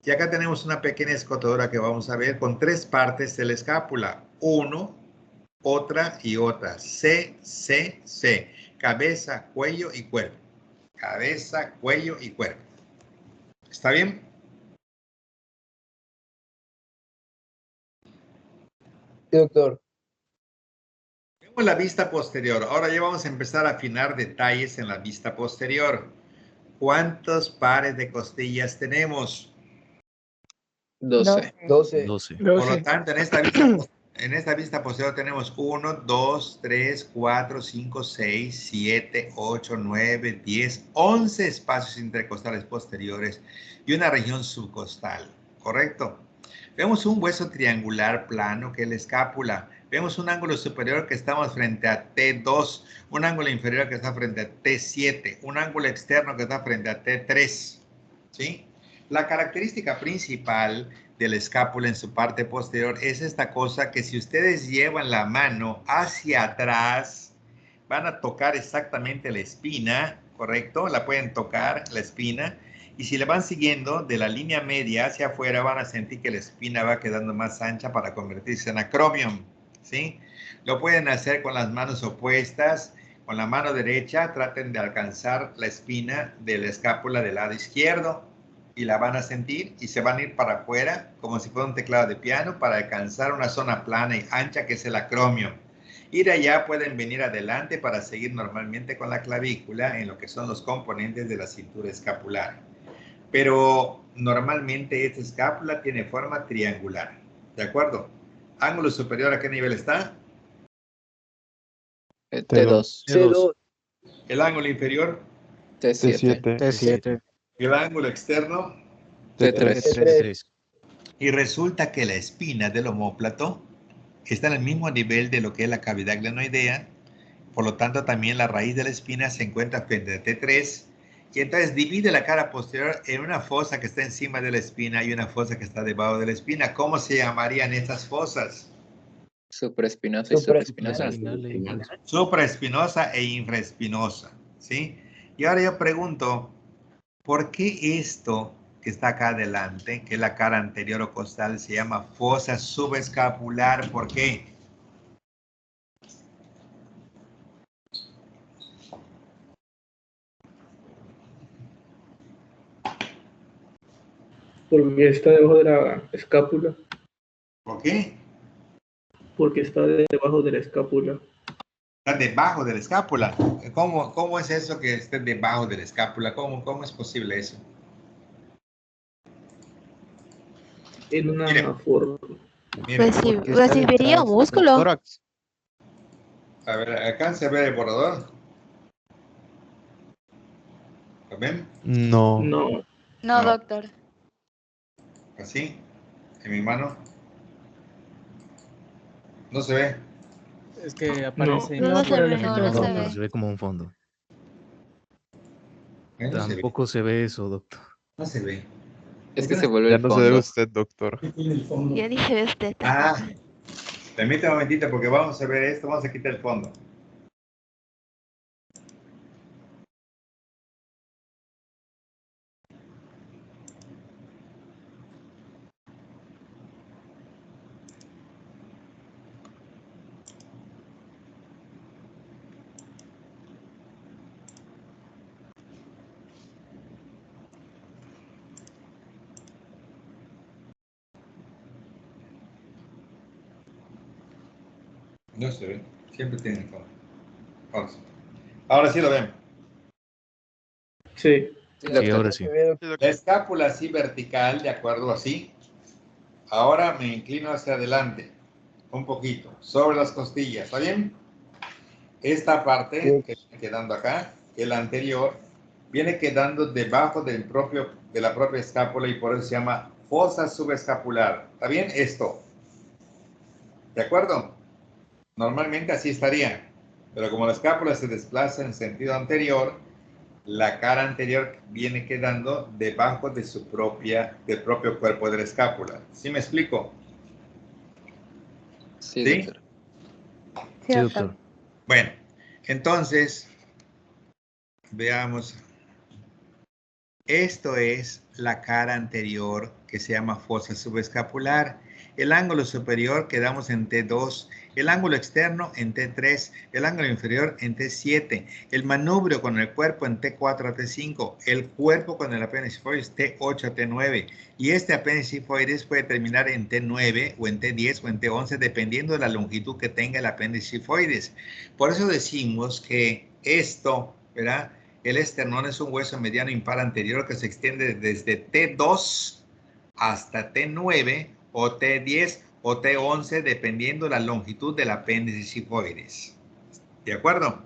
y acá tenemos una pequeña escotadura que vamos a ver con 3 partes de la escápula, uno, otra y otra, C, C, C, cabeza, cuello y cuerpo. Cabeza, cuello y cuerpo. ¿Está bien? Sí, doctor. Vemos la vista posterior. Ahora ya vamos a empezar a afinar detalles en la vista posterior. ¿Cuántos pares de costillas tenemos? 12. 12. Por lo tanto, en esta vista posterior tenemos 1, 2, 3, 4, 5, 6, 7, 8, 9, 10, 11 espacios intercostales posteriores y una región subcostal, ¿correcto? Vemos un hueso triangular plano que es la escápula. Vemos un ángulo superior que estamos frente a T2, un ángulo inferior que está frente a T7, un ángulo externo que está frente a T3, ¿sí? La característica principal de la escápula en su parte posterior es esta cosa que si ustedes llevan la mano hacia atrás, van a tocar exactamente la espina, ¿correcto? La pueden tocar, la espina, y si la van siguiendo de la línea media hacia afuera, van a sentir que la espina va quedando más ancha para convertirse en acromion, ¿sí? Lo pueden hacer con las manos opuestas. Con la mano derecha traten de alcanzar la espina de la escápula del lado izquierdo y la van a sentir y se van a ir para afuera como si fuera un teclado de piano para alcanzar una zona plana y ancha que es el acromio. Y de allá pueden venir adelante para seguir normalmente con la clavícula en lo que son los componentes de la cintura escapular. Pero normalmente esta escápula tiene forma triangular, ¿de acuerdo? Ángulo superior, ¿a qué nivel está? T2. C2. El ángulo inferior, T7. T7. el ángulo externo, T3. y resulta que la espina del omóplato está en el mismo nivel de lo que es la cavidad glenoidea, por lo tanto también la raíz de la espina se encuentra frente a T3, y entonces divide la cara posterior en una fosa que está encima de la espina y una fosa que está debajo de la espina. ¿Cómo se llamarían estas fosas? Supraespinosa y supraespinosa. Supraespinosa e infraespinosa, ¿sí? Y ahora yo pregunto, ¿por qué esto que está acá adelante, que es la cara anterior o costal, se llama fosa subescapular? ¿Por qué? Porque está debajo de la escápula. ¿Por qué? Porque está debajo de la escápula. Está debajo de la escápula. ¿Cómo es eso que esté debajo de la escápula? ¿Cómo es posible eso? En una forma. Recibiría un músculo. A ver, ¿alcanza a ver el borrador? ¿Lo ven? No, doctor. ¿Así? ¿En mi mano? ¿No se ve? Es que aparece. No, por el efecto de se ve. Se ve como un fondo. No se ve. Tampoco se ve eso, doctor. No se ve. Es que se vuelve Ya el no fondo. se ve usted, doctor. Ya dije usted. Ah, permítame un momentito porque vamos a ver esto. Vamos a quitar el fondo. No se ve. Siempre tiene fondo. Ahora sí lo ven. Sí. Sí, ahora sí. La escápula así vertical, de acuerdo así. Ahora me inclino hacia adelante. Un poquito. Sobre las costillas. ¿Está bien? Esta parte que viene quedando acá, que es la anterior, viene quedando debajo de la propia escápula y por eso se llama fosa subescapular. ¿Está bien? Esto. ¿De acuerdo? Normalmente así estaría. Pero como la escápula se desplaza en sentido anterior, la cara anterior viene quedando debajo de del propio cuerpo de la escápula. ¿Sí me explico? Sí, ¿Sí? doctor. Sí, doctor. Bueno, entonces, veamos. Esto es la cara anterior que se llama fosa subescapular. El ángulo superior quedamos en T2, el ángulo externo en T3, el ángulo inferior en T7, el manubrio con el cuerpo en T4 a T5, el cuerpo con el apéndice sifoides T8 a T9, y este apéndice sifoides puede terminar en T9 o en T10 o en T11 dependiendo de la longitud que tenga el apéndice sifoides. Por eso decimos que esto, ¿verdad? El esternón es un hueso mediano impar anterior que se extiende desde T2 hasta T9 o T10 o T11, dependiendo la longitud del apéndice xifoides. ¿De acuerdo?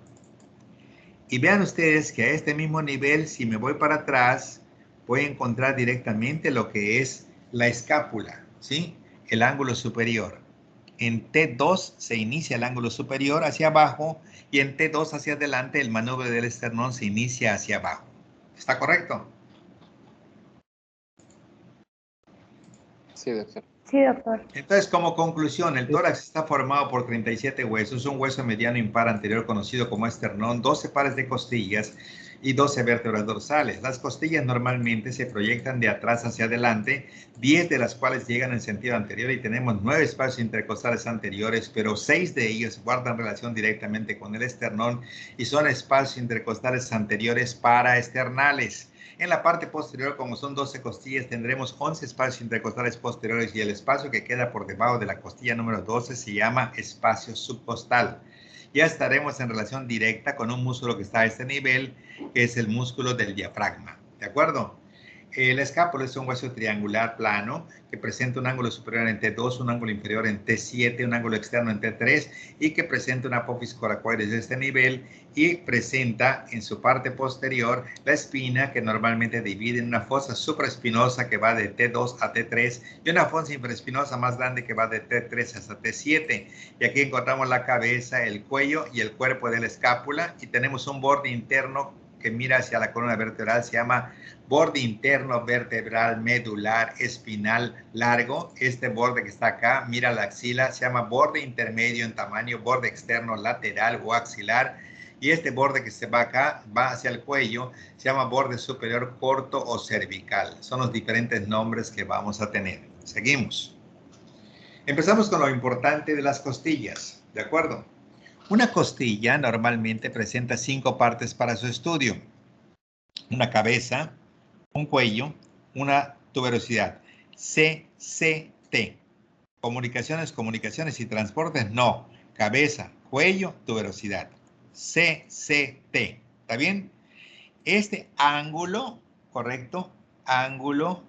Y vean ustedes que a este mismo nivel, si me voy para atrás, voy a encontrar directamente lo que es la escápula, ¿sí? El ángulo superior. En T2 se inicia el ángulo superior hacia abajo y en T2 hacia adelante el manubrio del esternón se inicia hacia abajo. ¿Está correcto? Sí, doctor. Sí, doctor. Entonces, como conclusión, el tórax está formado por 37 huesos, un hueso mediano impar anterior conocido como esternón, 12 pares de costillas y 12 vértebras dorsales. Las costillas normalmente se proyectan de atrás hacia adelante, 10 de las cuales llegan en sentido anterior y tenemos 9 espacios intercostales anteriores, pero 6 de ellos guardan relación directamente con el esternón y son espacios intercostales anteriores paraesternales. En la parte posterior, como son 12 costillas, tendremos 11 espacios intercostales posteriores y el espacio que queda por debajo de la costilla número 12 se llama espacio subcostal. Ya estaremos en relación directa con un músculo que está a este nivel, que es el músculo del diafragma. ¿De acuerdo? La escápula es un hueso triangular plano que presenta un ángulo superior en T2, un ángulo inferior en T7, un ángulo externo en T3 y que presenta una apófisis coracoides de este nivel y presenta en su parte posterior la espina que normalmente divide en una fosa supraespinosa que va de T2 a T3 y una fosa infraespinosa más grande que va de T3 hasta T7. Y aquí encontramos la cabeza, el cuello y el cuerpo de la escápula y tenemos un borde interno que mira hacia la columna vertebral, se llama borde interno vertebral medular espinal largo. Este borde que está acá, mira la axila, se llama borde intermedio en tamaño, borde externo lateral o axilar. Y este borde que se va acá, va hacia el cuello, se llama borde superior corto o cervical. Son los diferentes nombres que vamos a tener. Seguimos. Empezamos con lo importante de las costillas, ¿de acuerdo? Una costilla normalmente presenta 5 partes para su estudio. Una cabeza, un cuello, una tuberosidad. CCT. Comunicaciones y transportes, no. Cabeza, cuello, tuberosidad. CCT. ¿Está bien? Este ángulo, correcto, ángulo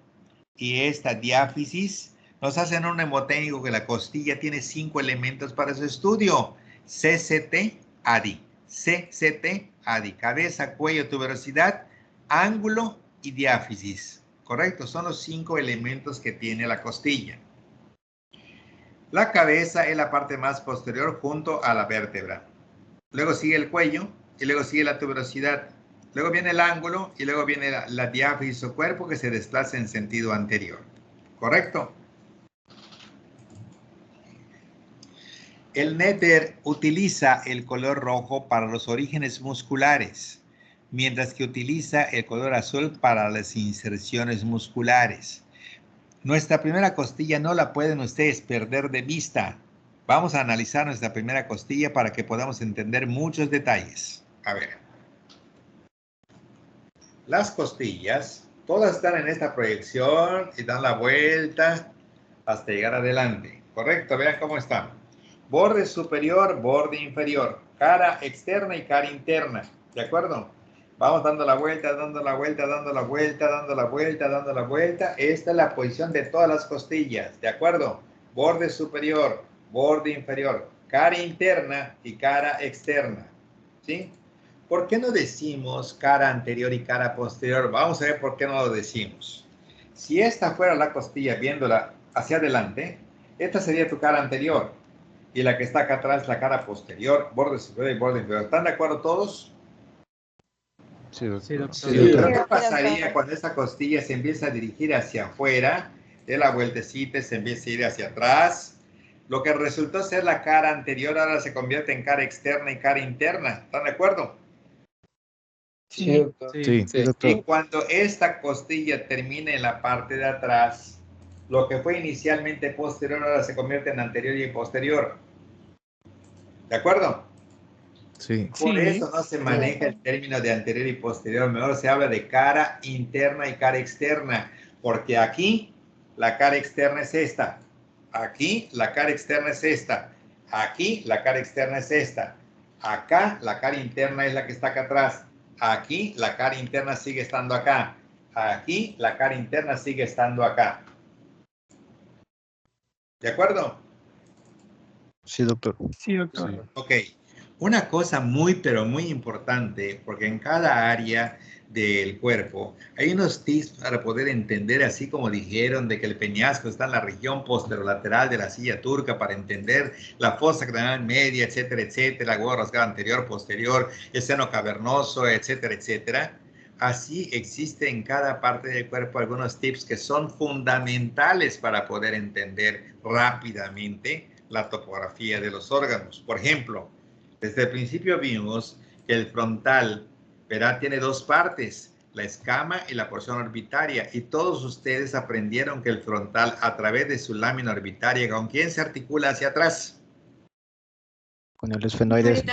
y esta diáfisis nos hacen un mnemotécnico que la costilla tiene 5 elementos para su estudio. CCT, ADI. CCT, ADI. Cabeza, cuello, tuberosidad, ángulo y diáfisis. ¿Correcto? Son los 5 elementos que tiene la costilla. La cabeza es la parte más posterior junto a la vértebra. Luego sigue el cuello y luego sigue la tuberosidad. Luego viene el ángulo y luego viene la diáfisis o cuerpo que se desplaza en sentido anterior. ¿Correcto? El néter utiliza el color rojo para los orígenes musculares, mientras que utiliza el color azul para las inserciones musculares. Nuestra primera costilla no la pueden ustedes perder de vista. Vamos a analizar nuestra primera costilla para que podamos entender muchos detalles. A ver. Las costillas, todas están en esta proyección y dan la vuelta hasta llegar adelante. ¿Correcto? Vean cómo están. Borde superior, borde inferior, cara externa y cara interna, ¿de acuerdo? Vamos dando la vuelta, dando la vuelta, dando la vuelta, dando la vuelta, dando la vuelta. Esta es la posición de todas las costillas, ¿de acuerdo? Borde superior, borde inferior, cara interna y cara externa, ¿sí? ¿Por qué no decimos cara anterior y cara posterior? Vamos a ver por qué no lo decimos. Si esta fuera la costilla viéndola hacia adelante, esta sería tu cara anterior. Y la que está acá atrás, la cara posterior, borde superior y borde inferior. ¿Están de acuerdo todos? Sí, doctor. Pero ¿qué pasaría cuando esta costilla se empieza a dirigir hacia afuera? De la vueltecita se empieza a ir hacia atrás. Lo que resultó ser la cara anterior ahora se convierte en cara externa y cara interna. ¿Están de acuerdo? Sí, doctor. Sí, doctor. Y cuando esta costilla termine en la parte de atrás, lo que fue inicialmente posterior ahora se convierte en anterior y posterior. ¿De acuerdo? Sí. Por eso no se maneja el término de anterior y posterior. Mejor se habla de cara interna y cara externa. Porque aquí la cara externa es esta. Aquí la cara externa es esta. Aquí la cara externa es esta. Acá la cara interna es la que está acá atrás. Aquí la cara interna sigue estando acá. Aquí la cara interna sigue estando acá. ¿De acuerdo? Sí, doctor. Sí, doctor. Sí. Ok. Una cosa muy, pero muy importante, porque en cada área del cuerpo hay unos tips para poder entender, así como dijeron, de que el peñasco está en la región posterolateral de la silla turca para entender la fosa craneal media, etcétera, etcétera, la huevo rasgado anterior, posterior, el seno cavernoso, etcétera, etcétera. Así existe en cada parte del cuerpo algunos tips que son fundamentales para poder entender rápidamente la topografía de los órganos. Por ejemplo, desde el principio vimos que el frontal, ¿verdad?, tiene dos partes, la escama y la porción orbitaria. Y todos ustedes aprendieron que el frontal, a través de su lámina orbitaria, ¿con quién se articula hacia atrás? Con el esfenoides.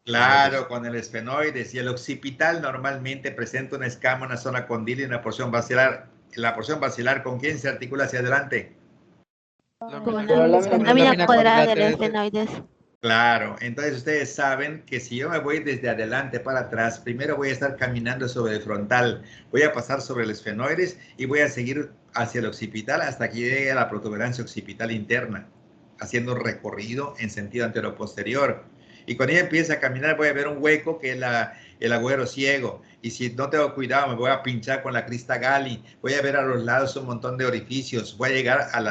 Claro, con el esfenoides. Y el occipital normalmente presenta una escama, una zona condil y una porción basilar. La porción basilar, ¿con quién se articula hacia adelante? Con la lámina cuadrada del esfenoides. Claro, entonces ustedes saben que si yo me voy desde adelante para atrás, primero voy a estar caminando sobre el frontal, voy a pasar sobre el esfenoides y voy a seguir hacia el occipital hasta que llegue a la protuberancia occipital interna, haciendo un recorrido en sentido anteroposterior. Y cuando ya empiece a caminar voy a ver un hueco que es el agujero ciego. Y si no tengo cuidado me voy a pinchar con la crista Galli. Voy a ver a los lados un montón de orificios. Voy a llegar a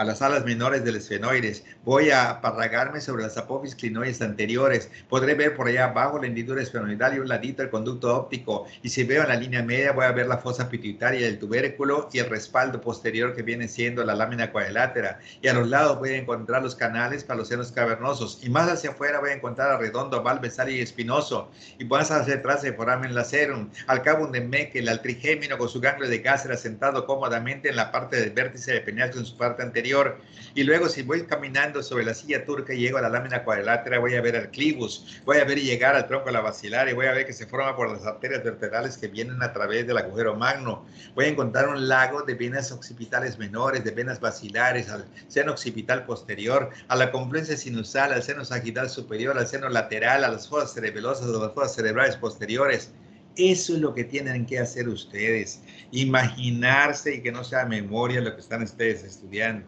las alas menores del esfenoides. Voy a aparragarme sobre las apófisis clinoides anteriores. Podré ver por allá abajo la hendidura esfenoidal y un ladito el conducto óptico. Y si veo en la línea media voy a ver la fosa pituitaria del tubérculo y el respaldo posterior que viene siendo la lámina cuadrilátera. Y a los lados voy a encontrar los canales para los senos cavernosos. Y más hacia afuera voy a encontrar a redondo, oval, basal y espinoso. Y más hacia atrás el foramen lacerum. Al cabo de Meckel, al trigémino con su ganglio de Gasser asentado cómodamente en la parte del vértice de peñasco en su parte anterior. Y luego si voy caminando sobre la silla turca y llego a la lámina cuadrilátera, voy a ver el clivus, voy a ver y llegar al tronco de la basilar y voy a ver que se forma por las arterias vertebrales que vienen a través del agujero magno. Voy a encontrar un lago de venas occipitales menores, de venas basilares, al seno occipital posterior, a la confluencia sinusal, al seno sagital superior, al seno lateral, a las fosas cerebelosas, a las fosas cerebrales posteriores. Eso es lo que tienen que hacer ustedes, imaginarse y que no sea memoria lo que están ustedes estudiando.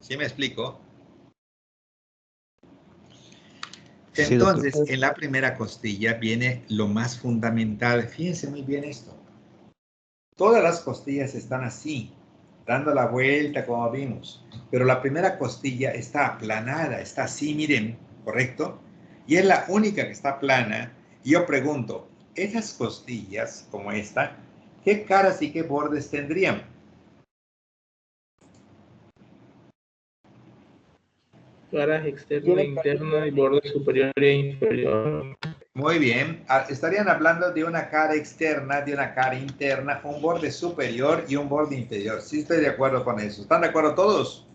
¿Sí me explico? Entonces, en la primera costilla viene lo más fundamental. Fíjense muy bien esto. Todas las costillas están así, dando la vuelta como vimos. Pero la primera costilla está aplanada, está así, miren, ¿correcto? Y es la única que está plana. Y yo pregunto, esas costillas como esta, ¿qué caras y qué bordes tendrían? Caras externa, interna y borde superior e inferior. Muy bien. Estarían hablando de una cara externa, de una cara interna, un borde superior y un borde inferior. Sí, estoy de acuerdo con eso. ¿Están de acuerdo todos?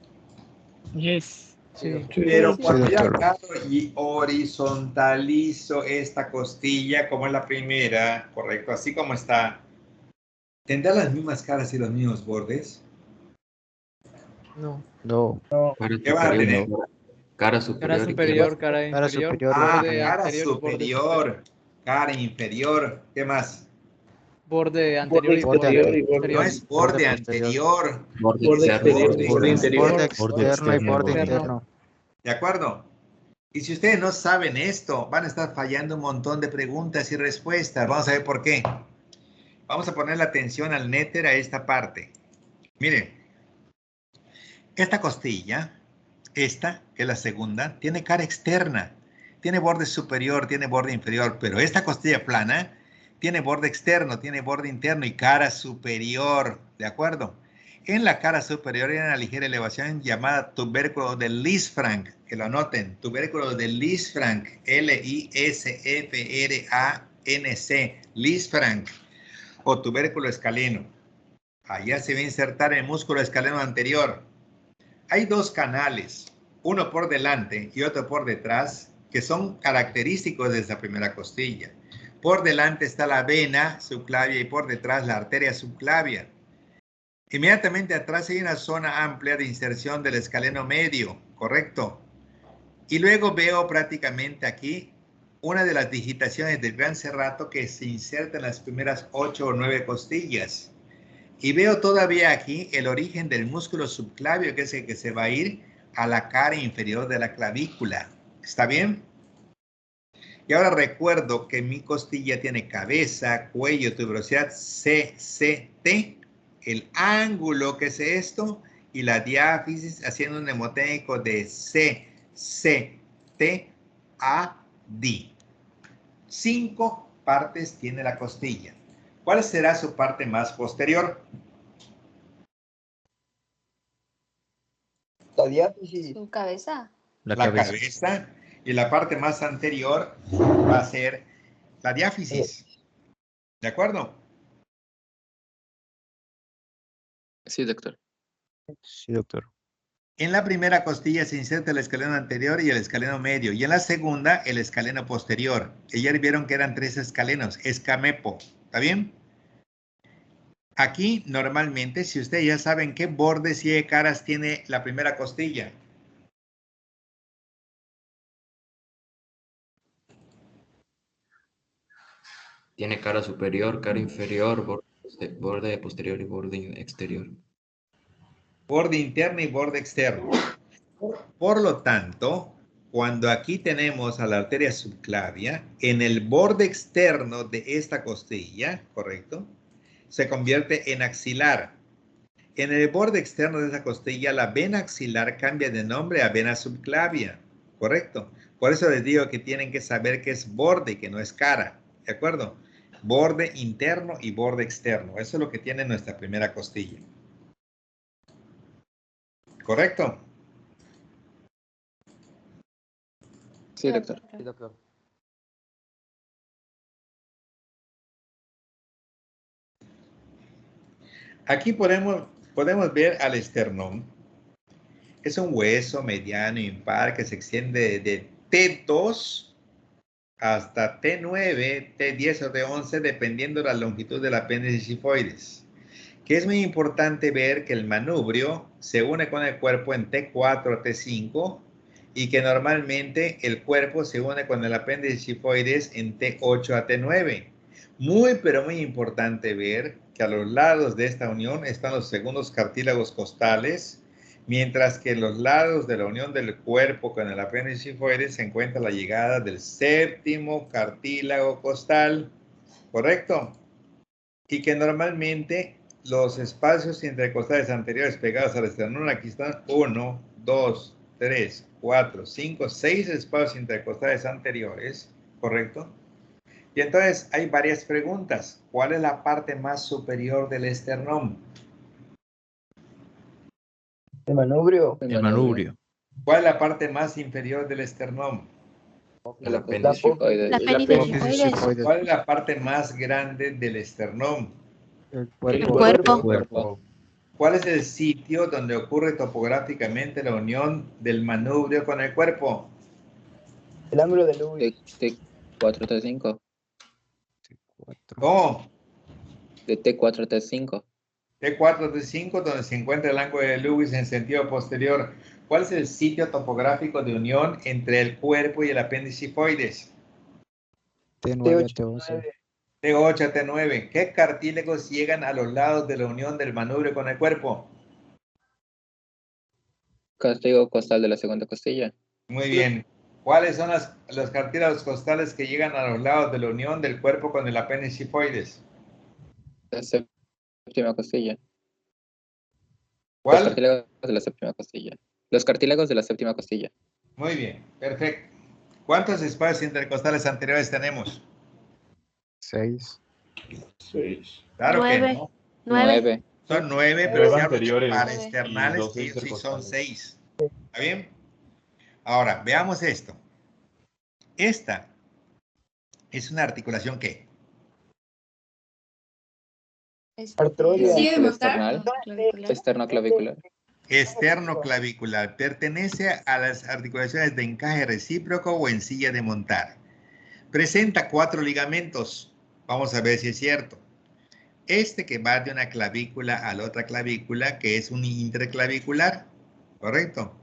Yes. Sí. Pero cuando yo agarro y horizontalizo esta costilla, como es la primera, correcto, así como está, ¿tendrá las mismas caras y los mismos bordes? No. No. ¿Qué va a tener? Cara superior. Cara superior, cara inferior. Cara superior, cara inferior. ¿Qué más? Borde anterior y borde posterior. No es borde anterior. Borde exterior, borde interior. Borde externo y borde interno. ¿De acuerdo? Y si ustedes no saben esto, van a estar fallando un montón de preguntas y respuestas. Vamos a ver por qué. Vamos a poner la atención al néter a esta parte. Miren, esta costilla, esta, que es la segunda, tiene cara externa, tiene borde superior, tiene borde inferior, pero esta costilla plana tiene borde externo, tiene borde interno y cara superior, ¿de acuerdo? En la cara superior hay una ligera elevación llamada tubérculo de Lisfranc, que lo anoten, tubérculo de Lisfranc, L-I-S-F-R-A-N-C, Lisfranc, o tubérculo escaleno. Allá se va a insertar el músculo escaleno anterior. Hay dos canales, uno por delante y otro por detrás, que son característicos de esta primera costilla. Por delante está la vena subclavia y por detrás la arteria subclavia. Inmediatamente atrás hay una zona amplia de inserción del escaleno medio, ¿correcto? Y luego veo prácticamente aquí una de las digitaciones del gran serrato que se inserta en las primeras 8 o 9 costillas. Y veo todavía aquí el origen del músculo subclavio, que es el que se va a ir a la cara inferior de la clavícula. ¿Está bien? Y ahora recuerdo que mi costilla tiene cabeza, cuello, tuberosidad, CCT, el ángulo que es esto, y la diáfisis haciendo un mnemotécnico de CCT a D. 5 partes tiene la costilla. ¿Cuál será su parte más posterior? La diáfisis. ¿Su cabeza? La cabeza. Y la parte más anterior va a ser la diáfisis. ¿De acuerdo? Sí, doctor. Sí, doctor. En la primera costilla se inserta el escaleno anterior y el escaleno medio. Y en la segunda, el escaleno posterior. Ayer vieron que eran 3 escalenos. Escamepo. ¿Está bien? Aquí, normalmente, si ustedes ya saben qué bordes y caras tiene la primera costilla. Tiene cara superior, cara inferior, borde posterior y borde exterior. Borde interno y borde externo. Por lo tanto, cuando aquí tenemos a la arteria subclavia, en el borde externo de esta costilla, ¿correcto? Se convierte en axilar. En el borde externo de esa costilla, la vena axilar cambia de nombre a vena subclavia, ¿correcto? Por eso les digo que tienen que saber que es borde, que no es cara, ¿de acuerdo? Borde interno y borde externo. Eso es lo que tiene nuestra primera costilla. ¿Correcto? Sí, doctor. Sí, doctor. Aquí podemos ver al esternón. Es un hueso mediano impar que se extiende de T2 hasta T9, T10 o T11, dependiendo de la longitud del apéndice sifoides. Que es muy importante ver que el manubrio se une con el cuerpo en T4 o T5 y que normalmente el cuerpo se une con el apéndice sifoides en T8 a T9. Muy, pero muy importante ver que a los lados de esta unión están los segundos cartílagos costales, mientras que en los lados de la unión del cuerpo con el apéndice sifoides se encuentra la llegada del séptimo cartílago costal, ¿correcto? Y que normalmente los espacios intercostales anteriores pegados al esternón, aquí están 1, 2, 3, 4, 5, 6 espacios intercostales anteriores, ¿correcto? Y entonces hay varias preguntas. ¿Cuál es la parte más superior del esternón? El manubrio. El manubrio. ¿Cuál es la parte más inferior del esternón? El apéndice sifoides. La apéndice sifoides. ¿Cuál es la parte más grande del esternón? El El cuerpo. Cuerpo. ¿Cuál es el sitio donde ocurre topográficamente la unión del manubrio con el cuerpo? El ángulo de Lewis. T4, T5. ¿Cómo? De T4 a T5. T4, T5, donde se encuentra el ángulo de Lewis en sentido posterior. ¿Cuál es el sitio topográfico de unión entre el cuerpo y el apéndice sifoides? T9 a T11. T8 a T9. ¿Qué cartílagos llegan a los lados de la unión del manubrio con el cuerpo? Castigo costal de la segunda costilla. Muy bien. ¿Cuáles son los cartílagos costales que llegan a los lados de la unión del cuerpo con el apéndice sifoides? La séptima costilla. ¿Cuál? Los cartílagos de la séptima costilla. Los cartílagos de la séptima costilla. Muy bien, perfecto. ¿Cuántos espacios intercostales anteriores tenemos? 6. 6. Claro 9. que no. 9. Son 9, pero si hablo de anteriores para y externales, dos ellos sí son intercostales. 6. ¿Está bien? Ahora, veamos esto. Esta es una articulación ¿qué? Artroide. ¿Sigue de El montar? external. Externoclavicular. Externoclavicular. Pertenece a las articulaciones de encaje recíproco o en silla de montar. Presenta 4 ligamentos. Vamos a ver si es cierto. Este que va de una clavícula a la otra clavícula, que es un interclavicular, ¿correcto?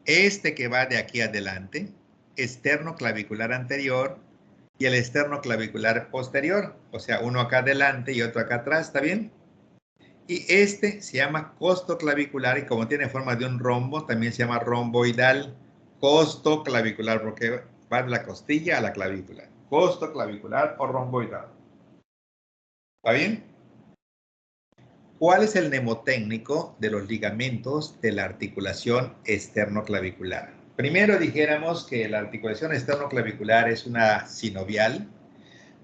Este que va de aquí adelante, esternoclavicular anterior y el esternoclavicular posterior, o sea, uno acá adelante y otro acá atrás, ¿está bien? Y este se llama costoclavicular y como tiene forma de un rombo, también se llama romboidal. Costoclavicular porque va de la costilla a la clavícula. Costoclavicular o romboidal. ¿Está bien? ¿Cuál es el mnemotécnico de los ligamentos de la articulación esternoclavicular? Primero dijéramos que la articulación esternoclavicular es una sinovial,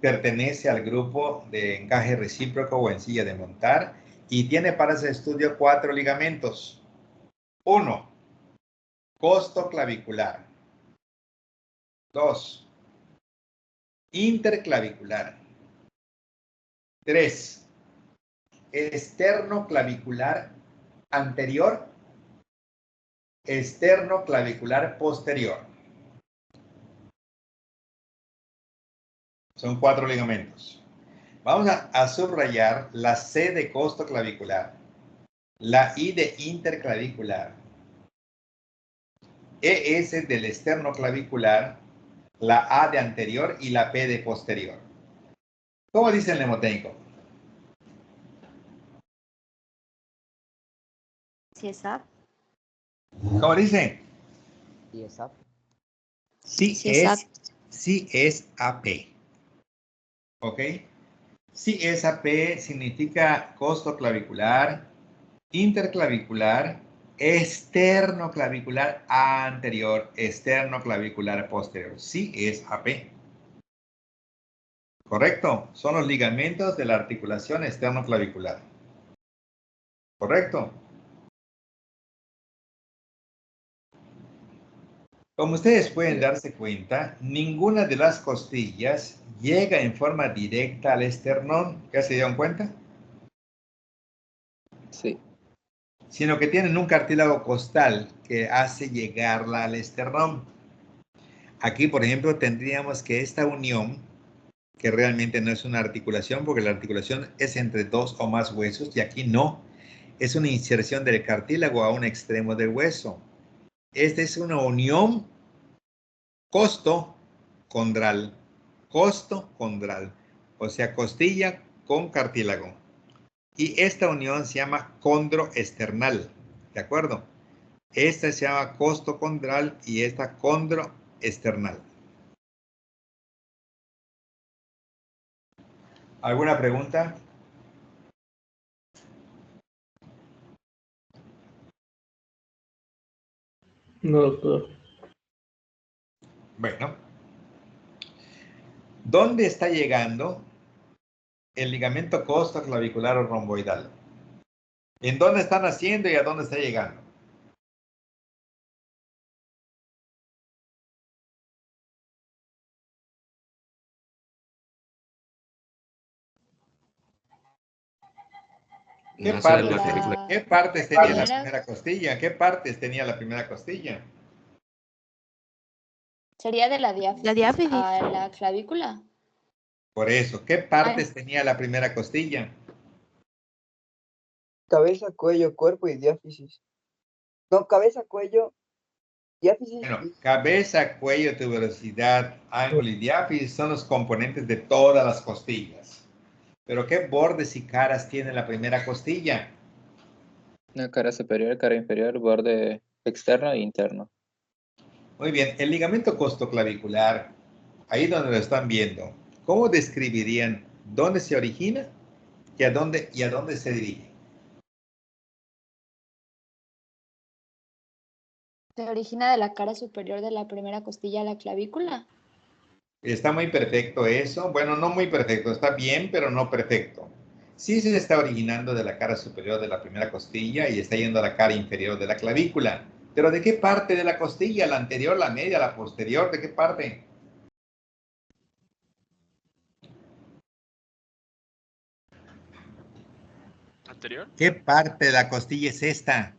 pertenece al grupo de encaje recíproco o en silla de montar y tiene para ese estudio 4 ligamentos. 1. Costoclavicular. 2. Interclavicular. 3. Esternoclavicular anterior, esternoclavicular posterior. Son 4 ligamentos. Vamos a subrayar la C de costoclavicular, la I de interclavicular, ES del esternoclavicular, la A de anterior y la P de posterior. ¿Cómo dice el mnemotécnico? Sí, es up. ¿Cómo dice? Sí, es up. Sí es AP. ¿Ok? Sí es AP significa costoclavicular, interclavicular, esternoclavicular anterior, esternoclavicular posterior. Sí es AP. ¿Correcto? Son los ligamentos de la articulación esternoclavicular. ¿Correcto? Como ustedes pueden darse cuenta, ninguna de las costillas llega en forma directa al esternón. ¿Ya se dieron cuenta? Sí. Sino que tienen un cartílago costal que hace llegarla al esternón. Aquí, por ejemplo, tendríamos que esta unión, que realmente no es una articulación, porque la articulación es entre 2 o más huesos, y aquí no. Es una inserción del cartílago a un extremo del hueso. Esta es una unión costocondral. Costocondral. O sea, costilla con cartílago. Y esta unión se llama condroesternal. ¿De acuerdo? Esta se llama costocondral y esta condroesternal. ¿Alguna pregunta? No, doctor. Bueno. ¿Dónde está llegando el ligamento costoclavicular o romboidal? ¿En dónde está naciendo y a dónde está llegando? ¿Qué partes tenía la primera costilla? ¿Qué partes tenía la primera costilla? Sería de la diáfisis, a la clavícula. Por eso, ¿qué partes tenía la primera costilla? Cabeza, cuello, cuerpo y diáfisis. No, cabeza, cuello, diáfisis. Bueno, cabeza, cuello, tuberosidad, ángulo y diáfisis son los componentes de todas las costillas. Pero ¿qué bordes y caras tiene la primera costilla? Una cara superior, cara inferior, borde externo e interno. Muy bien, el ligamento costoclavicular, ahí donde lo están viendo, ¿cómo describirían dónde se origina y a dónde se dirige? Se origina de la cara superior de la primera costilla a la clavícula. Está muy perfecto eso. Bueno, no muy perfecto, está bien, pero no perfecto. Sí se está originando de la cara superior de la primera costilla y está yendo a la cara inferior de la clavícula. ¿Pero de qué parte de la costilla? ¿La anterior, la media, la posterior? ¿De qué parte? ¿Anterior? ¿Qué parte de la costilla es esta?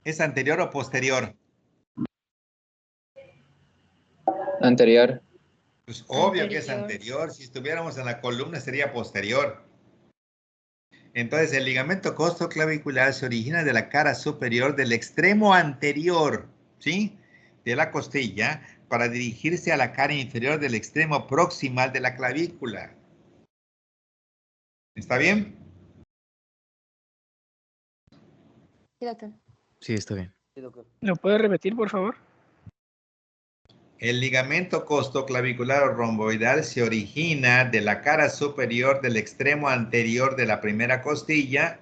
¿Es anterior o posterior? Anterior. Pues obvio que es anterior. Si estuviéramos en la columna sería posterior. Entonces el ligamento costoclavicular se origina de la cara superior del extremo anterior, ¿sí? De la costilla para dirigirse a la cara inferior del extremo proximal de la clavícula. ¿Está bien? Sí, doctor. Sí, está bien. ¿Lo puede repetir, por favor? El ligamento costoclavicular o romboidal se origina de la cara superior del extremo anterior de la primera costilla,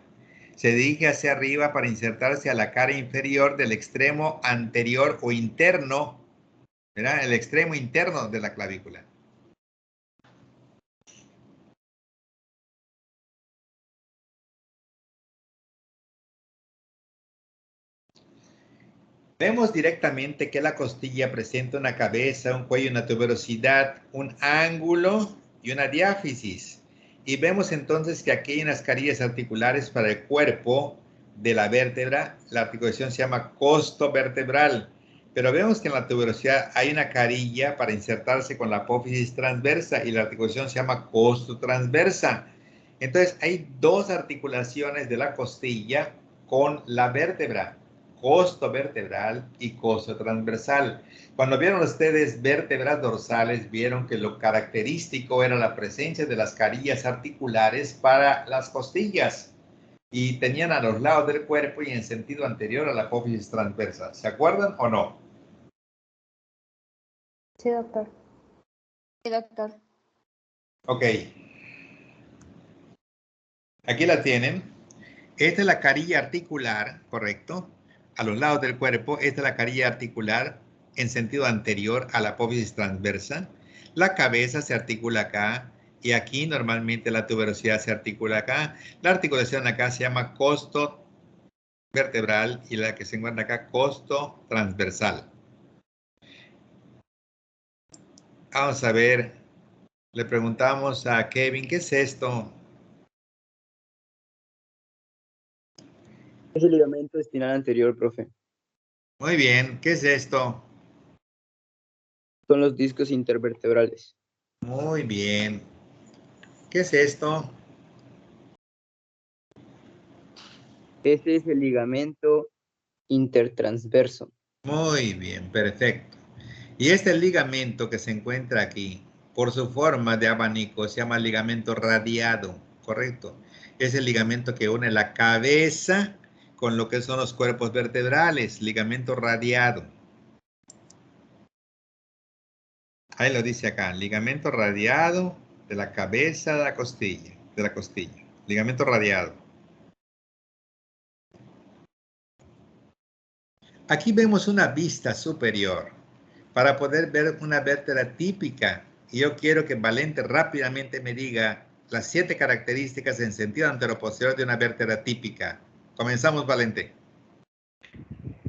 se dirige hacia arriba para insertarse a la cara inferior del extremo anterior o interno, ¿verdad? El extremo interno de la clavícula. Vemos directamente que la costilla presenta una cabeza, un cuello, una tuberosidad, un ángulo y una diáfisis. Y vemos entonces que aquí hay unas carillas articulares para el cuerpo de la vértebra. La articulación se llama costo vertebral. Pero vemos que en la tuberosidad hay una carilla para insertarse con la apófisis transversa y la articulación se llama costo transversa. Entonces hay dos articulaciones de la costilla con la vértebra, costo vertebral y costo transversal. Cuando vieron ustedes vértebras dorsales, vieron que lo característico era la presencia de las carillas articulares para las costillas y tenían a los lados del cuerpo y en sentido anterior a la apófisis transversa. ¿Se acuerdan o no? Sí, doctor. Sí, doctor. Ok. Aquí la tienen. Esta es la carilla articular, ¿correcto? A los lados del cuerpo, esta es la carilla articular en sentido anterior a la apófisis transversa. La cabeza se articula acá y aquí normalmente la tuberosidad se articula acá. La articulación acá se llama costo vertebral y la que se encuentra acá, costo transversal. Vamos a ver, le preguntamos a Kevin, ¿qué es esto? Es el ligamento espinal anterior, profe. Muy bien, ¿qué es esto? Son los discos intervertebrales. Muy bien. ¿Qué es esto? Este es el ligamento intertransverso. Muy bien, perfecto. Y este ligamento que se encuentra aquí, por su forma de abanico, se llama ligamento radiado, ¿correcto? Es el ligamento que une la cabeza con lo que son los cuerpos vertebrales, ligamento radiado. Ahí lo dice acá, ligamento radiado de la cabeza de la costilla, ligamento radiado. Aquí vemos una vista superior para poder ver una vértebra típica. Y yo quiero que Valente rápidamente me diga las 7 características en sentido anteroposterior de una vértebra típica. Comenzamos, Valente.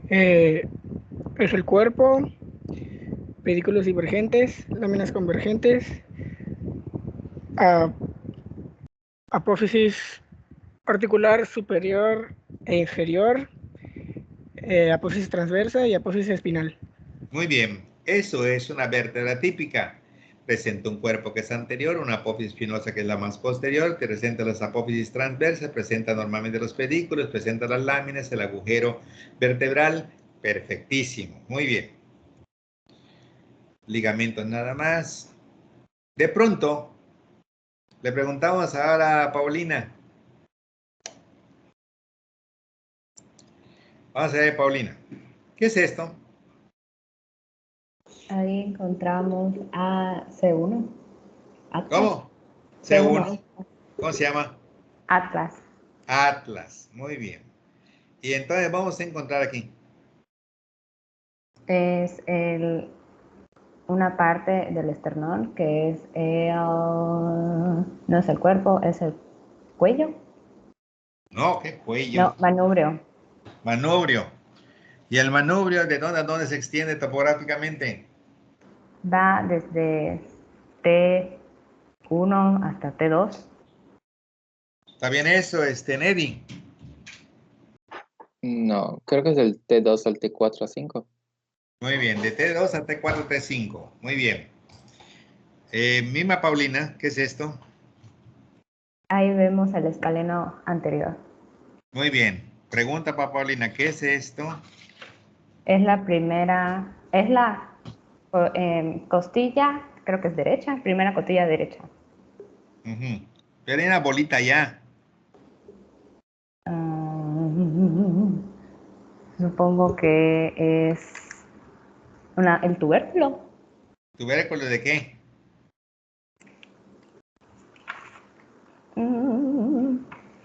Es el cuerpo, pedículos divergentes, láminas convergentes, apófisis articular superior e inferior, apófisis transversa y apófisis espinal. Muy bien, eso es una vértebra típica. Presenta un cuerpo que es anterior, una apófisis espinosa que es la más posterior, presenta las apófisis transversas, presenta normalmente los pedículos, presenta las láminas, el agujero vertebral. Perfectísimo, muy bien. Ligamentos nada más. De pronto, le preguntamos ahora a Paulina. Vamos a ver, Paulina. ¿Qué es esto? Ahí encontramos a C1. Atlas. ¿Cómo? C1. ¿Cómo se llama? Atlas. Atlas. Muy bien. Y entonces vamos a encontrar aquí. Es una parte del esternón que es no es el cuerpo, es el cuello. No, ¿qué cuello? No, manubrio. Manubrio. ¿Y el manubrio de dónde a dónde se extiende topográficamente? Va desde T1 hasta T2. ¿Está bien eso, Neddy? No, creo que es del T2 al T4 a 5. Muy bien, de T2 a T4, T5. Muy bien. Misma Paulina, ¿qué es esto? Ahí vemos el escaleno anterior. Muy bien. Pregunta para Paulina, ¿qué es esto? Es la primera, es la costilla, creo que es derecha, primera costilla derecha. Pero hay una bolita allá. Supongo que es el tubérculo. ¿Tubérculo de qué?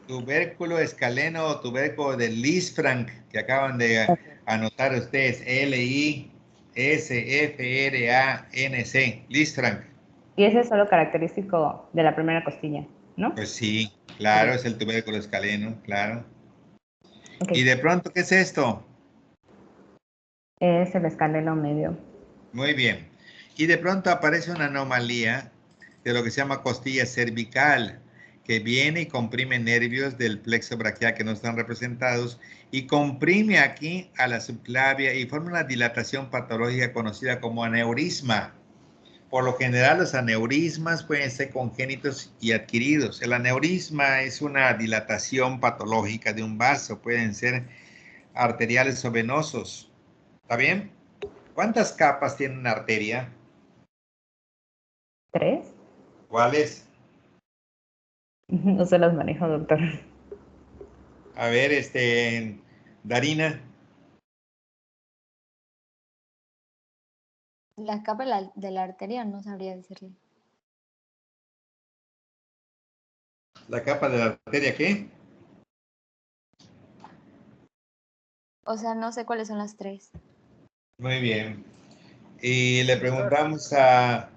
Tubérculo escaleno o tubérculo de Lisfranc, que acaban de anotar ustedes. Lisfranc. Lisfranc. Y ese es solo característico de la primera costilla, ¿no? Pues sí, claro, es el tubérculo escaleno, claro. Okay. ¿Y de pronto qué es esto? Es el escaleno medio. Muy bien. Y de pronto aparece una anomalía de lo que se llama costilla cervical, que viene y comprime nervios del plexo braquial que no están representados y comprime aquí a la subclavia y forma una dilatación patológica conocida como aneurisma. Por lo general, los aneurismas pueden ser congénitos y adquiridos. El aneurisma es una dilatación patológica de un vaso, pueden ser arteriales o venosos. ¿Está bien? ¿Cuántas capas tiene una arteria? 3. ¿Cuáles? No se las manejo, doctor. A ver, Darina. La capa de la arteria no sabría decirle. ¿La capa de la arteria qué? O sea, no sé cuáles son las 3. Muy bien. Y le preguntamos a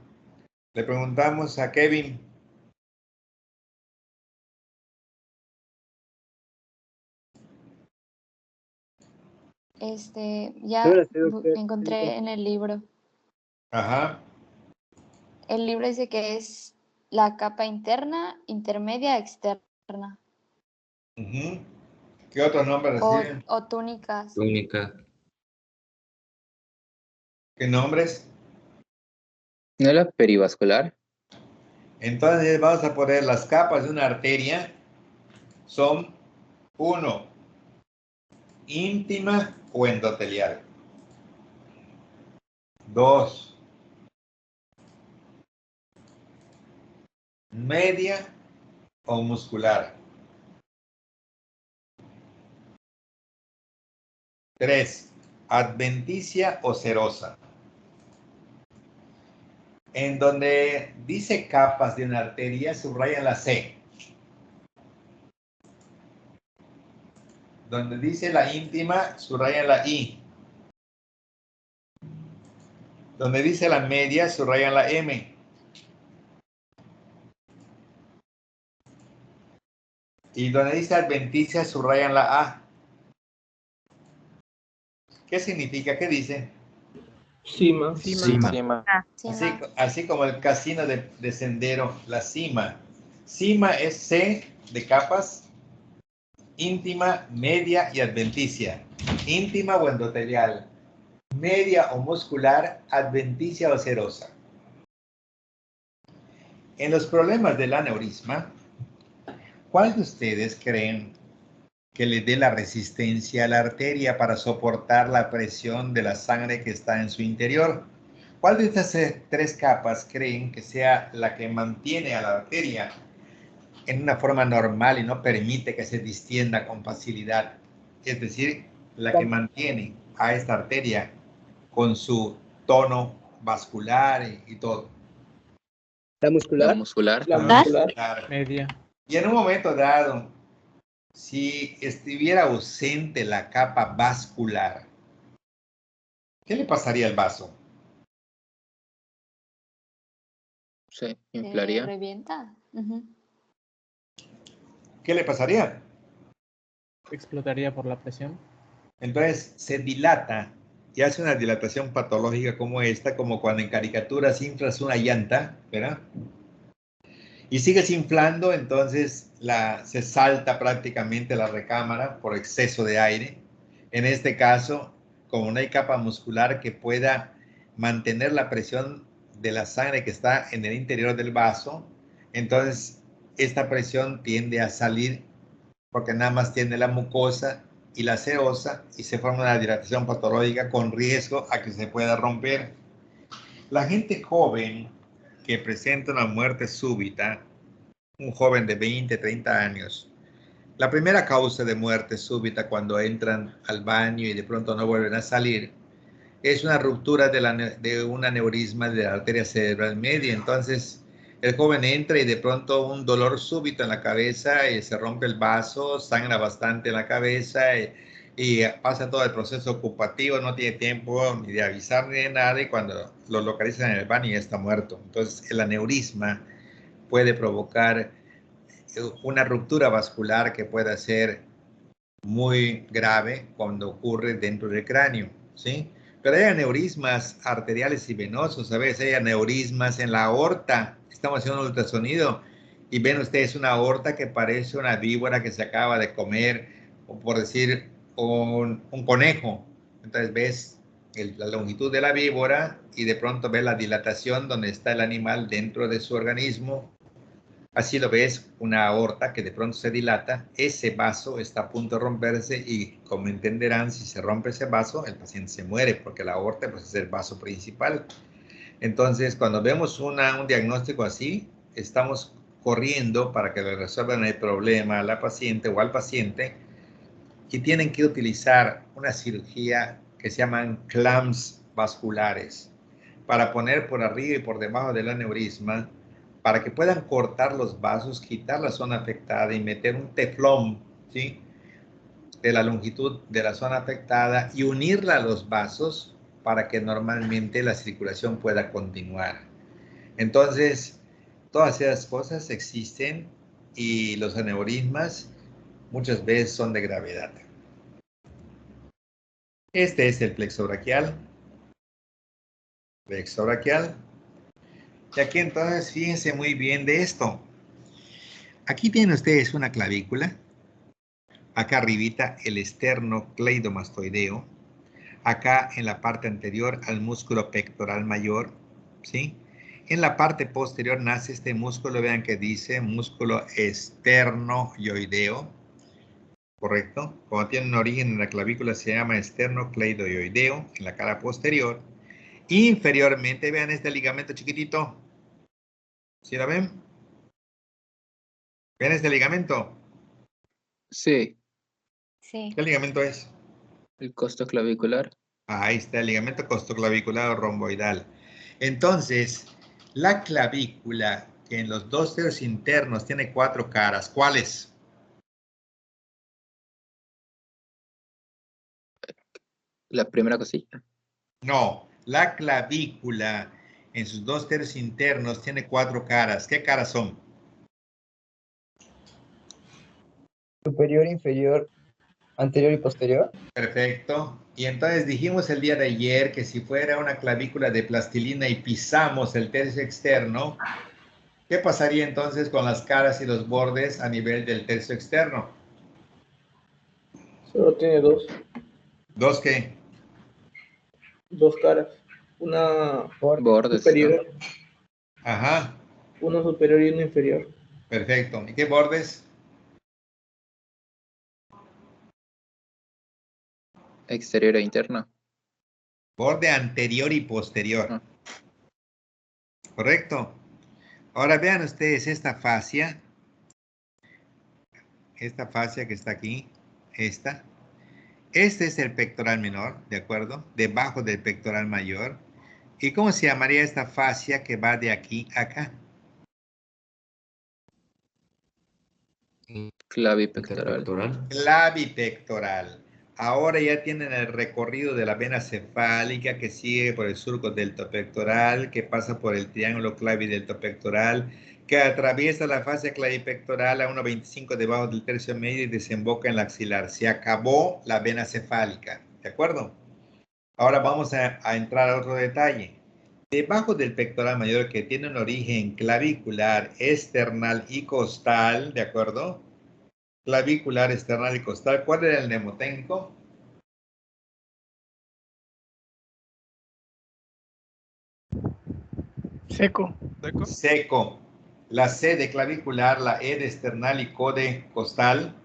Kevin. Ya encontré en el libro. Ajá. El libro dice que es la capa interna, intermedia, externa. ¿Qué otros nombres reciben? O túnicas. Túnica. ¿Qué nombres? ¿No es la perivascular? Entonces vamos a poner las capas de una arteria. Son 1, íntima o endotelial. 2, media o muscular. 3, adventicia o serosa. En donde dice capas de una arteria, subrayan la C. Donde dice la íntima, subrayan la I. Donde dice la media, subrayan la M. Y donde dice adventicia, subrayan la A. ¿Qué significa? ¿Qué dice? Cima. Así como el casino de Sendero, la cima. Cima es C de capas, íntima, media y adventicia. Íntima o endotelial, media o muscular, adventicia o serosa. En los problemas del aneurisma, ¿cuál de ustedes creen que le dé la resistencia a la arteria para soportar la presión de la sangre que está en su interior? ¿Cuál de estas 3 capas creen que sea la que mantiene a la arteria en una forma normal y no permite que se distienda con facilidad? Es decir, la que mantiene a esta arteria con su tono vascular y todo. ¿La muscular? La muscular. La muscular. Media. Y en un momento dado, si estuviera ausente la capa vascular, ¿qué le pasaría al vaso? Se inflaría. Revienta. ¿Qué le pasaría? Explotaría por la presión. Entonces se dilata y hace una dilatación patológica como esta, como cuando en caricaturas inflas una llanta, ¿verdad? Y sigues inflando, entonces se salta prácticamente la recámara por exceso de aire. En este caso, como no hay capa muscular que pueda mantener la presión de la sangre que está en el interior del vaso, entonces esta presión tiende a salir porque nada más tiene la mucosa y la seosa y se forma una dilatación patológica con riesgo a que se pueda romper. La gente joven que presenta una muerte súbita un joven de 20, 30 años. La primera causa de muerte súbita cuando entran al baño y de pronto no vuelven a salir es una ruptura de un aneurisma de la arteria cerebral media. Entonces, el joven entra y de pronto un dolor súbito en la cabeza y se rompe el vaso, sangra bastante en la cabeza y pasa todo el proceso ocupativo, no tiene tiempo ni de avisar ni de nada y cuando lo localizan en el baño ya está muerto. Entonces, el aneurisma puede provocar una ruptura vascular que pueda ser muy grave cuando ocurre dentro del cráneo, ¿sí? Pero hay aneurismas arteriales y venosos, a veces hay aneurismas en la aorta. Estamos haciendo un ultrasonido y ven ustedes una aorta que parece una víbora que se acaba de comer, o por decir, un conejo. Entonces ves la longitud de la víbora y de pronto ves la dilatación donde está el animal dentro de su organismo. Así lo ves, una aorta que de pronto se dilata, ese vaso está a punto de romperse y como entenderán, si se rompe ese vaso, el paciente se muere porque la aorta pues, es el vaso principal. Entonces, cuando vemos un diagnóstico así, estamos corriendo para que le resuelvan el problema a la paciente o al paciente y tienen que utilizar una cirugía que se llaman clamps vasculares para poner por arriba y por debajo del aneurisma para que puedan cortar los vasos, quitar la zona afectada y meter un teflón, ¿sí? De la longitud de la zona afectada y unirla a los vasos para que normalmente la circulación pueda continuar. Entonces, todas esas cosas existen y los aneurismas muchas veces son de gravedad. Este es el plexo braquial. Plexo braquial. Y aquí entonces fíjense muy bien de esto. Aquí tienen ustedes una clavícula. Acá arribita el esternocleidomastoideo. Acá en la parte anterior al músculo pectoral mayor. ¿Sí? En la parte posterior nace este músculo, vean que dice músculo esternoioideo. ¿Correcto? Cuando tiene un origen en la clavícula se llama esternocleidoioideo en la cara posterior. Inferiormente, vean este ligamento chiquitito. ¿Sí la ven? ¿Ven este ligamento? Sí. Sí. ¿Qué ligamento es? El costoclavicular. Ahí está el ligamento costoclavicular o romboidal. Entonces, la clavícula, que en los dos dedos internos tiene 4 caras, ¿cuáles? La primera cosilla. No, la clavícula en sus 2 tercios internos tiene 4 caras. ¿Qué caras son? Superior, inferior, anterior y posterior. Perfecto. Y entonces dijimos el día de ayer que si fuera una clavícula de plastilina y pisamos el tercio externo, ¿qué pasaría entonces con las caras y los bordes a nivel del tercio externo? Solo tiene dos. ¿Dos qué? Dos caras. Una bordes, superior. ¿no? Ajá. Uno superior y uno inferior. Perfecto. ¿Y qué bordes? Exterior e interno. Borde anterior y posterior. ¿Correcto? Ahora vean ustedes esta fascia. Esta fascia que está aquí. Esta. Este es el pectoral menor, ¿de acuerdo? Debajo del pectoral mayor. ¿Y cómo se llamaría esta fascia que va de aquí a acá? Clavipectoral. Clavipectoral. Ahora ya tienen el recorrido de la vena cefálica que sigue por el surco deltopectoral, que pasa por el triángulo clavideltopectoral, que atraviesa la fascia clavipectoral a 1.25 debajo del tercio medio y desemboca en la axilar. Se acabó la vena cefálica, ¿de acuerdo? Ahora vamos a entrar a otro detalle. Debajo del pectoral mayor, que tiene un origen clavicular, esternal y costal, ¿de acuerdo? Clavicular, esternal y costal. ¿Cuál era el mnemotécnico? Seco. Seco. La C de clavicular, la E de esternal y CO de costal.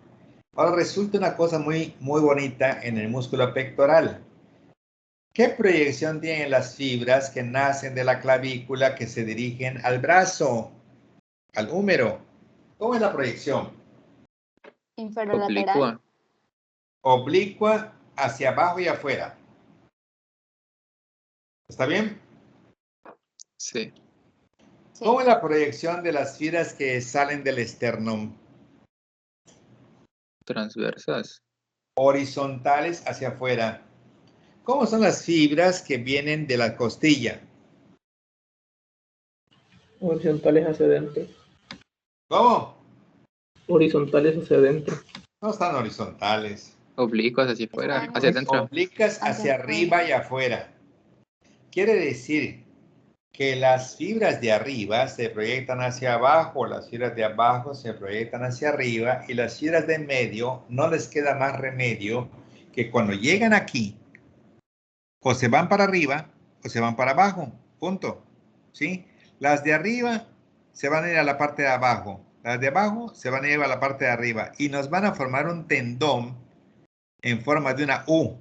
Ahora resulta una cosa muy bonita en el músculo pectoral. ¿Qué proyección tienen las fibras que nacen de la clavícula que se dirigen al brazo, al húmero? ¿Cómo es la proyección? Inferolateral. Oblicua hacia abajo y afuera. ¿Está bien? Sí. ¿Cómo es la proyección de las fibras que salen del esternón? Transversas. Horizontales hacia afuera. ¿Cómo son las fibras que vienen de la costilla? Horizontales hacia adentro. ¿Cómo? Horizontales hacia adentro. No están horizontales. Oblicuas hacia afuera, hacia adentro. Oblicuas hacia arriba y afuera. Quiere decir que las fibras de arriba se proyectan hacia abajo, las fibras de abajo se proyectan hacia arriba y las fibras de medio no les queda más remedio que cuando llegan aquí, o se van para arriba o se van para abajo, punto. ¿Sí? Las de arriba se van a ir a la parte de abajo, las de abajo se van a ir a la parte de arriba y nos van a formar un tendón en forma de una U,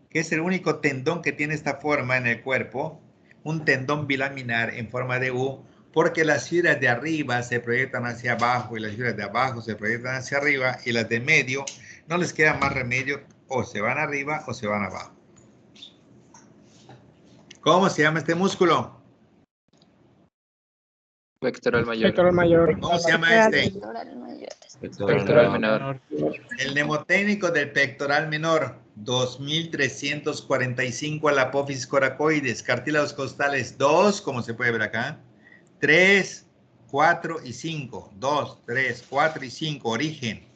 que es el único tendón que tiene esta forma en el cuerpo, un tendón bilaminar en forma de U, porque las fibras de arriba se proyectan hacia abajo y las fibras de abajo se proyectan hacia arriba y las de medio no les queda más remedio, o se van arriba o se van abajo. ¿Cómo se llama este músculo? Pectoral mayor. Pectoral mayor. ¿Cómo se llama este? Pectoral menor. El mnemotécnico del pectoral menor, 2345 a la apófisis coracoides, cartílagos costales 2, como se puede ver acá, 3, 4 y 5, 2, 3, 4 y 5, origen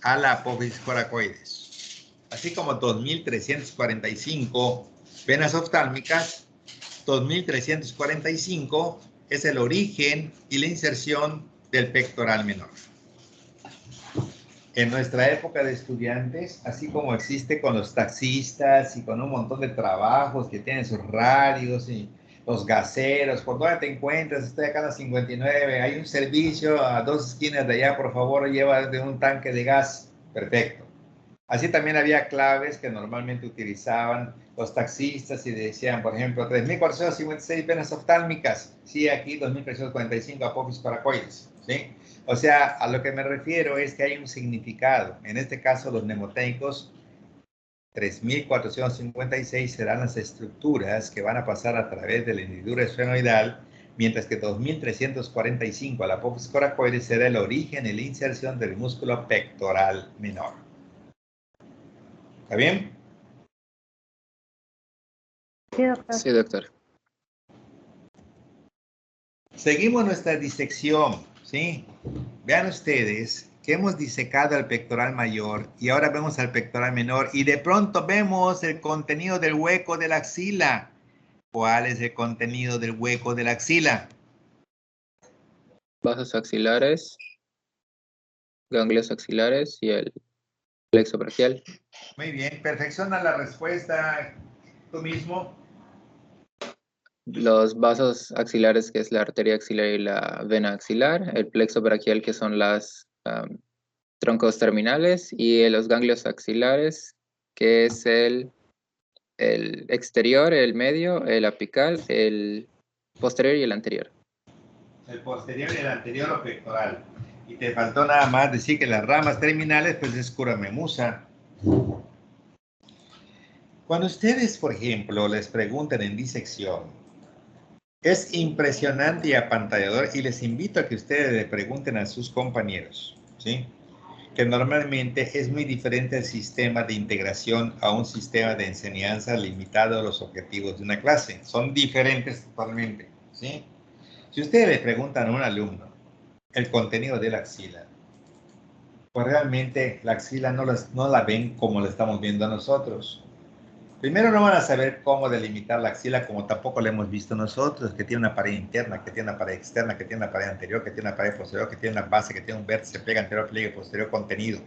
a la apófisis coracoides. Así como 2345 venas oftálmicas, 2345 es el origen y la inserción del pectoral menor. En nuestra época de estudiantes, así como existe con los taxistas y con un montón de trabajos que tienen sus radios y los gaseros, ¿por dónde te encuentras? Estoy acá en la 59, hay un servicio a 2 esquinas de allá, por favor, lleva de un tanque de gas. Perfecto. Así también había claves que normalmente utilizaban los taxistas y decían, por ejemplo, 3.456 venas oftálmicas. Sí, aquí 2.345 apófisis coracoides. ¿Sí? O sea, a lo que me refiero es que hay un significado. En este caso, los mnemotécnicos 3.456 serán las estructuras que van a pasar a través de la hendidura esfenoidal, mientras que 2.345 a la apófisis coracoides será el origen y la inserción del músculo pectoral menor. ¿Está bien? Sí, doctor. Sí, doctor. Seguimos nuestra disección, ¿sí? Vean ustedes que hemos disecado el pectoral mayor y ahora vemos al pectoral menor y de pronto vemos el contenido del hueco de la axila. ¿Cuál es el contenido del hueco de la axila? Vasos axilares, ganglios axilares y el plexo braquial. Muy bien, perfecciona la respuesta tú mismo. Los vasos axilares, que es la arteria axilar y la vena axilar, el plexo braquial, que son las troncos terminales, y los ganglios axilares, que es el exterior, el medio, el apical, el posterior y el anterior. El posterior y el anterior o pectoral. Y te faltó nada más decir que las ramas terminales, pues es curamemusa. Cuando ustedes, por ejemplo, les preguntan en disección, es impresionante y apantallador, y les invito a que ustedes le pregunten a sus compañeros, ¿sí? Que normalmente es muy diferente el sistema de integración a un sistema de enseñanza limitado a los objetivos de una clase. Son diferentes totalmente, ¿sí? Si ustedes le preguntan a un alumno el contenido de la axila, pues realmente la axila no la ven como la estamos viendo nosotros. Primero no van a saber cómo delimitar la axila como tampoco la hemos visto nosotros, que tiene una pared interna, que tiene una pared externa, que tiene una pared anterior, que tiene una pared posterior, que tiene una base, que tiene un vértice, pliegue anterior, pliegue posterior, contenido.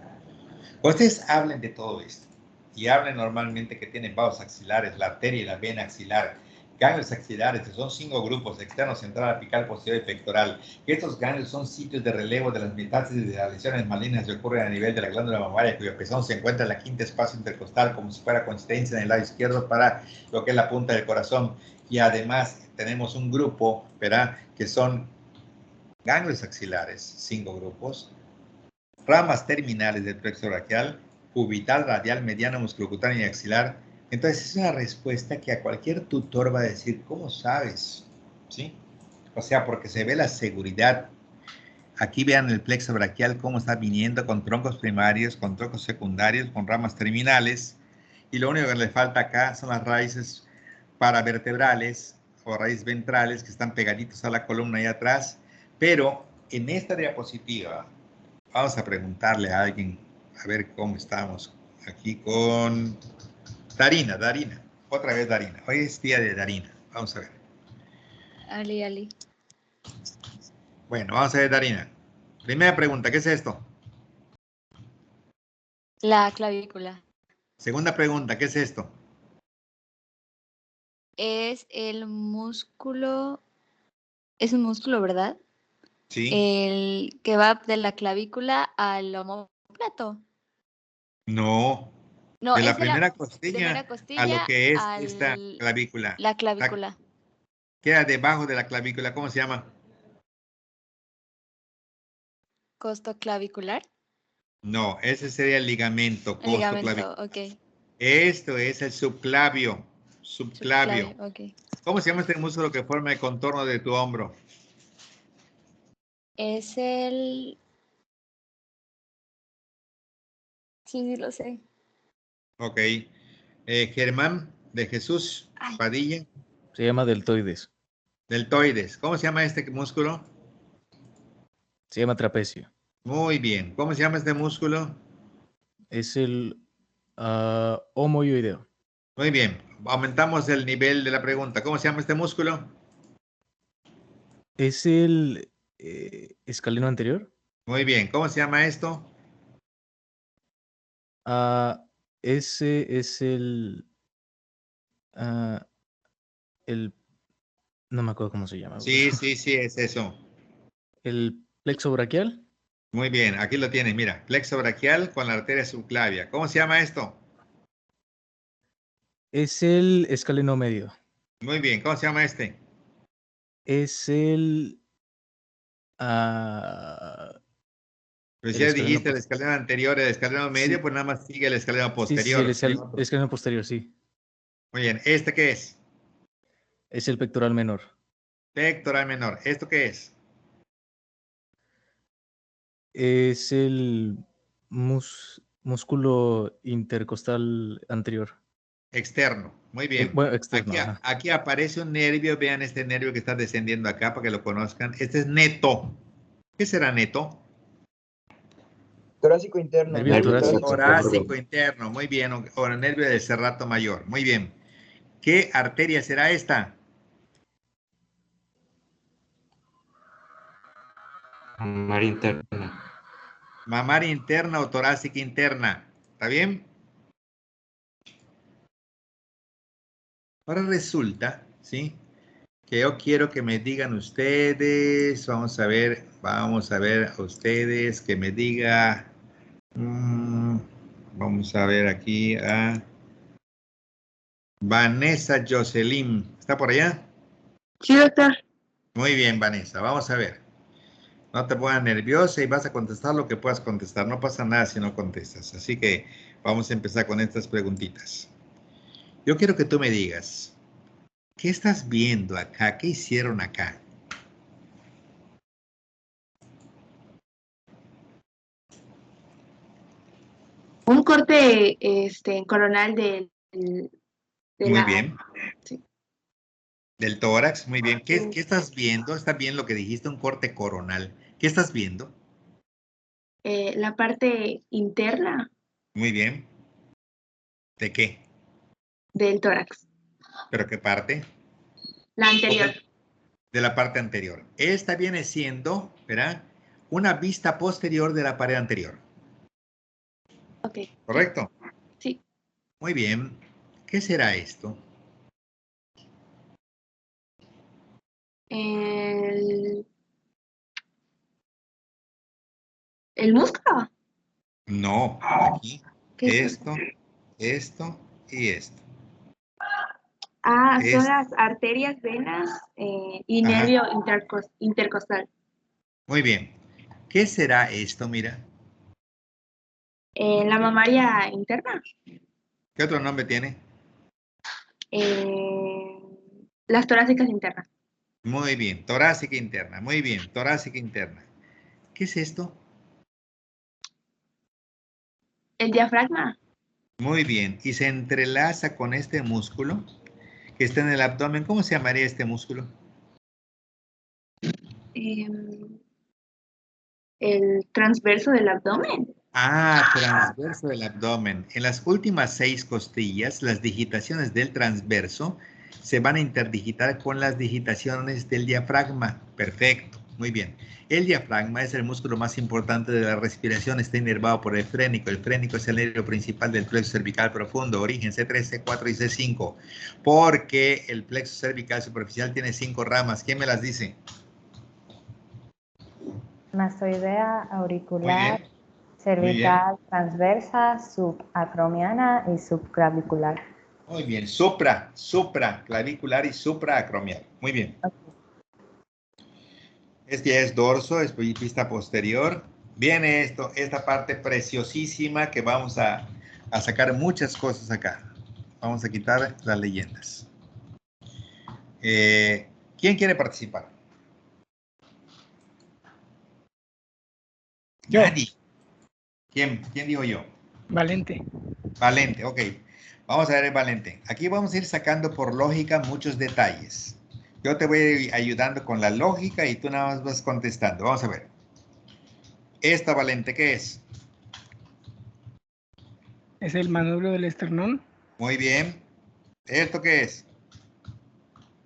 Ustedes hablen de todo esto y hablen normalmente que tienen vasos axilares, la arteria y la vena axilar, ganglios axilares, que son 5 grupos, externo, central, apical, posterior y pectoral. Estos ganglios son sitios de relevo de las metástasis de las lesiones malignas que ocurren a nivel de la glándula mamaria, cuyo pezón se encuentra en la quinta espacio intercostal, como si fuera coincidencia en el lado izquierdo para lo que es la punta del corazón. Y además tenemos un grupo, ¿verdad?, que son ganglios axilares, 5 grupos, ramas terminales del plexo braquial, cubital, radial, mediano, musculocutáneo y axilar. Entonces es una respuesta que a cualquier tutor va a decir, ¿cómo sabes? ¿Sí? O sea, porque se ve la seguridad. Aquí vean el plexo braquial cómo está viniendo con troncos primarios, con troncos secundarios, con ramas terminales. Y lo único que le falta acá son las raíces paravertebrales o raíces ventrales que están pegaditos a la columna ahí atrás. Pero en esta diapositiva vamos a preguntarle a alguien, a ver cómo estamos aquí con Darina. Otra vez Darina. Hoy es día de Darina. Vamos a ver. Ali. Bueno, vamos a ver, Darina. Primera pregunta, ¿qué es esto? La clavícula. Segunda pregunta, ¿qué es esto? Es el músculo. Es un músculo, ¿verdad? Sí. El que va de la clavícula al omóplato. No. No, de la es primera de costilla la a costilla lo que es al- esta clavícula. La clavícula. Queda debajo de la clavícula, ¿cómo se llama? Costoclavicular. No, ese sería el ligamento El ligamento, costoclavicular. ok. Esto es el subclavio. Subclavio. Ok. ¿Cómo se llama este músculo que forma el contorno de tu hombro? Es el... Sí, lo sé. Ok. Germán de Jesús Padilla. Se llama deltoides. Deltoides. ¿Cómo se llama este músculo? Se llama trapecio. Muy bien. ¿Cómo se llama este músculo? Es el homoioideo. Muy bien. Aumentamos el nivel de la pregunta. ¿Cómo se llama este músculo? ¿Es el escaleno anterior? Muy bien. ¿Cómo se llama esto? Ese es el... No me acuerdo cómo se llama. Sí, es eso. ¿El plexo braquial? Muy bien, aquí lo tienes, mira. Plexo braquial con la arteria subclavia. ¿Cómo se llama esto? Es el escaleno medio. Muy bien, ¿cómo se llama este? Es el... Pues ya dijiste el escaleno anterior, el escaleno medio, pues nada más sigue el escaleno posterior. Sí, el escaleno posterior, sí. Muy bien, ¿este qué es? Es el pectoral menor. Pectoral menor. ¿Esto qué es? Es el músculo intercostal anterior. Externo. Muy bien. Bueno, externo. Aquí aparece un nervio. Vean este nervio que está descendiendo acá para que lo conozcan. Este es neto. ¿Qué será neto? Torácico interno. Nervio torácico interno. Muy bien. O el nervio del serrato mayor. Muy bien. ¿Qué arteria será esta? Mamaria interna. Mamaria interna o torácica interna. ¿Está bien? Ahora resulta, ¿sí? Que yo quiero que me digan ustedes, vamos a ver a ustedes, que me diga, vamos a ver aquí a Vanessa Jocelyn, ¿está por allá? Sí, doctor. Muy bien, Vanessa, vamos a ver. No te pongas nerviosa y vas a contestar lo que puedas contestar, no pasa nada si no contestas, así que vamos a empezar con estas preguntitas. Yo quiero que tú me digas, ¿qué estás viendo acá? ¿Qué hicieron acá? Un corte coronal de Muy la... bien. Sí. Del tórax, muy bien. ¿Qué estás viendo? Está bien lo que dijiste, un corte coronal. ¿Qué estás viendo? La parte interna Muy bien. ¿De qué? del tórax. ¿Pero qué parte? La anterior. De la parte anterior. Esta viene siendo, ¿verdad? Una vista posterior de la pared anterior. Ok. ¿Correcto? Sí. Muy bien. ¿Qué será esto? ¿El músculo? No, aquí. ¿Qué Esto y esto. Son las arterias, venas y nervio intercostal. Muy bien. ¿Qué será esto? Mira. La mamaria interna. ¿Qué otro nombre tiene? Las torácicas internas. Muy bien. Torácica interna. Muy bien. Torácica interna. ¿Qué es esto? El diafragma. Muy bien. Y se entrelaza con este músculo que está en el abdomen. ¿Cómo se llamaría este músculo? El transverso del abdomen. Ah, transverso del abdomen. En las últimas 6 costillas, las digitaciones del transverso se van a interdigitar con las digitaciones del diafragma. Perfecto, muy bien. El diafragma es el músculo más importante de la respiración, está inervado por el frénico. El frénico es el nervio principal del plexo cervical profundo, origen C3, C4 y C5. Porque el plexo cervical superficial tiene 5 ramas. ¿Quién me las dice? Mastoidea, auricular, Muy bien. cervical, transversa, subacromiana y subclavicular. Muy bien, supraclavicular y supraacromial. Muy bien. Este ya es dorso, es pista posterior. Viene esta parte preciosísima que vamos a sacar muchas cosas acá. Vamos a quitar las leyendas. ¿Quién quiere participar? Yo. Nadie. ¿Quién dijo yo? Valente. Valente, ok. Vamos a ver el Valente. Aquí vamos a ir sacando por lógica muchos detalles. Yo te voy ayudando con la lógica y tú nada más vas contestando. Vamos a ver. ¿Esta Valente qué es? Es el manubrio del esternón. Muy bien. ¿Esto qué es?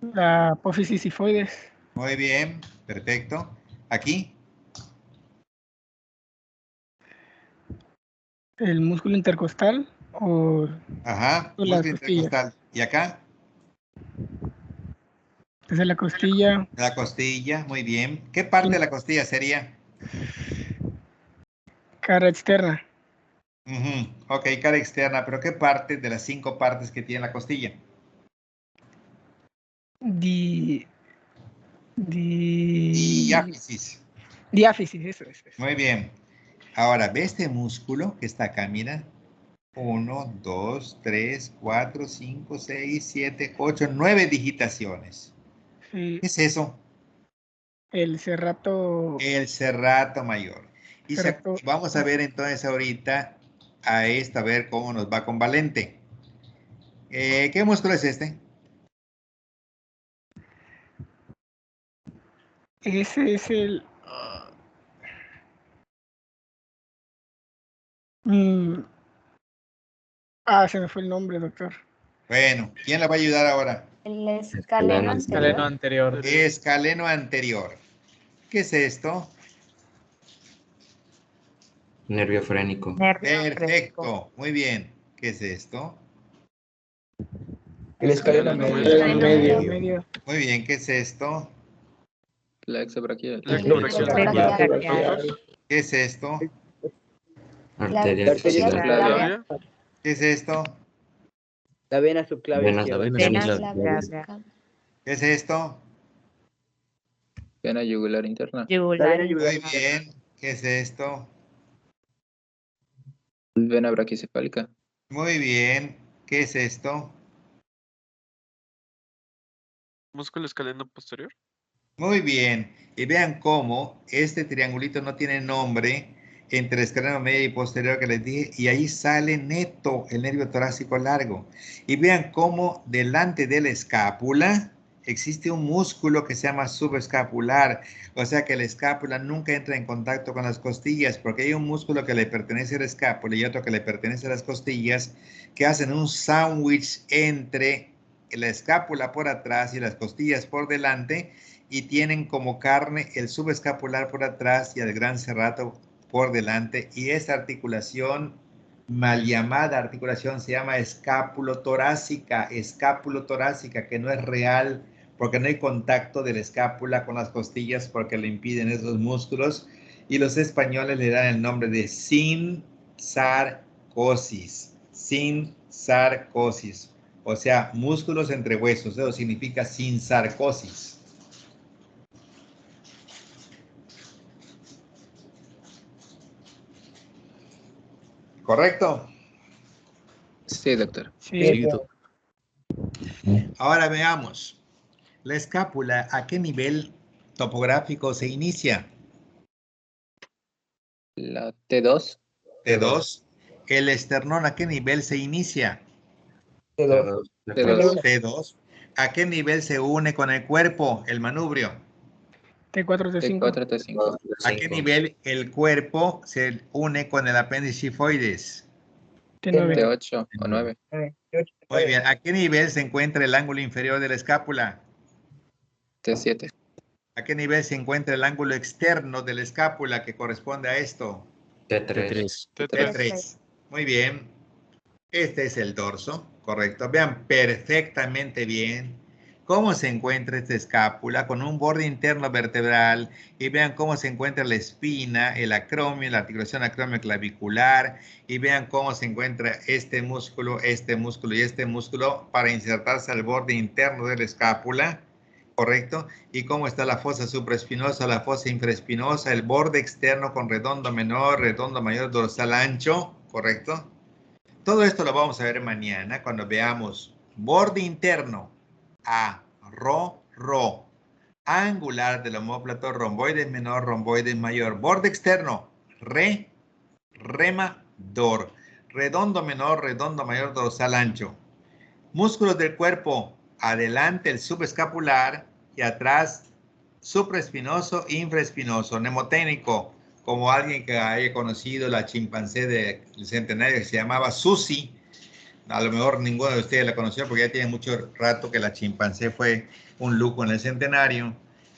La apófisis sifoides. Muy bien. Perfecto. ¿Aquí? El músculo intercostal o Ajá. la Músculo costilla. intercostal. ¿Y acá? Esa es la costilla. La costilla. Muy bien. ¿Qué parte de la costilla sería? Cara externa. Ok, cara externa. ¿Pero qué parte de las 5 partes que tiene la costilla? Diáfisis. Diáfisis, eso es. Muy bien. Ahora, ¿ve este músculo que está acá? Mira. 1, 2, 3, 4, 5, 6, 7, 8, 9 digitaciones. Sí. ¿Qué es eso? El serrato. El serrato mayor. Y vamos a ver entonces ahorita a ver cómo nos va con Valente. ¿Qué músculo es este? Ese es el... se me fue el nombre, doctor. Bueno, ¿quién la va a ayudar ahora? El escaleno anterior. Escaleno anterior. ¿Qué es esto? Nervio frénico. Perfecto, muy bien. ¿Qué es esto? El escaleno medio. Muy bien, ¿qué es esto? Plexo braquial. ¿Qué es esto? Arteria axilar. ¿Qué es esto? La vena subclavia. ¿Qué es esto? Vena yugular interna. Muy bien. ¿Qué es esto? Vena braquicefálica. Muy bien. ¿Qué es esto? Músculo escaleno posterior. Muy bien. Y vean cómo este triangulito no tiene nombre entre escaleno medio y posterior que les dije, y ahí sale neto el nervio torácico largo. Y vean cómo delante de la escápula existe un músculo que se llama subescapular, o sea que la escápula nunca entra en contacto con las costillas, porque hay un músculo que le pertenece a la escápula y otro que le pertenece a las costillas, que hacen un sándwich entre la escápula por atrás y las costillas por delante, y tienen como carne el subescapular por atrás y el gran serrato por delante, y esta articulación, mal llamada articulación, se llama escápulo-torácica, que no es real, porque no hay contacto de la escápula con las costillas, porque le impiden esos músculos, y los españoles le dan el nombre de sinsarcosis, o sea, músculos entre huesos, eso significa sinsarcosis. ¿Correcto? Sí, doctor. Sí. Ahora veamos. La escápula, ¿a qué nivel topográfico se inicia? La T2. T2. ¿El esternón a qué nivel se inicia? T2. T2. T2. ¿A qué nivel se une con el cuerpo, el manubrio? T4, T5. T4, T5. ¿A qué nivel el cuerpo se une con el apéndice sifoides? T9. T8 o 9. Muy bien. ¿A qué nivel se encuentra el ángulo inferior de la escápula? T7. ¿A qué nivel se encuentra el ángulo externo de la escápula que corresponde a esto? T3. T3. Muy bien. Este es el dorso, correcto. Vean perfectamente bien cómo se encuentra esta escápula con un borde interno vertebral y vean cómo se encuentra la espina, el acromio, la articulación acromioclavicular y vean cómo se encuentra este músculo y este músculo para insertarse al borde interno de la escápula, correcto, y cómo está la fosa supraespinosa, la fosa infraespinosa, el borde externo con redondo menor, redondo mayor, dorsal ancho, correcto. Todo esto lo vamos a ver mañana cuando veamos borde interno, A, Rho, angular del omóplato, romboides menor, romboides mayor, borde externo, Re, rema, dor, redondo menor, redondo mayor, dorsal ancho. Músculos del cuerpo, adelante el subescapular y atrás supraespinoso, infraespinoso, mnemotécnico, como alguien que haya conocido la chimpancé del centenario que se llamaba Susi. A lo mejor ninguno de ustedes la conoció porque ya tiene mucho rato que la chimpancé fue un lujo en el centenario.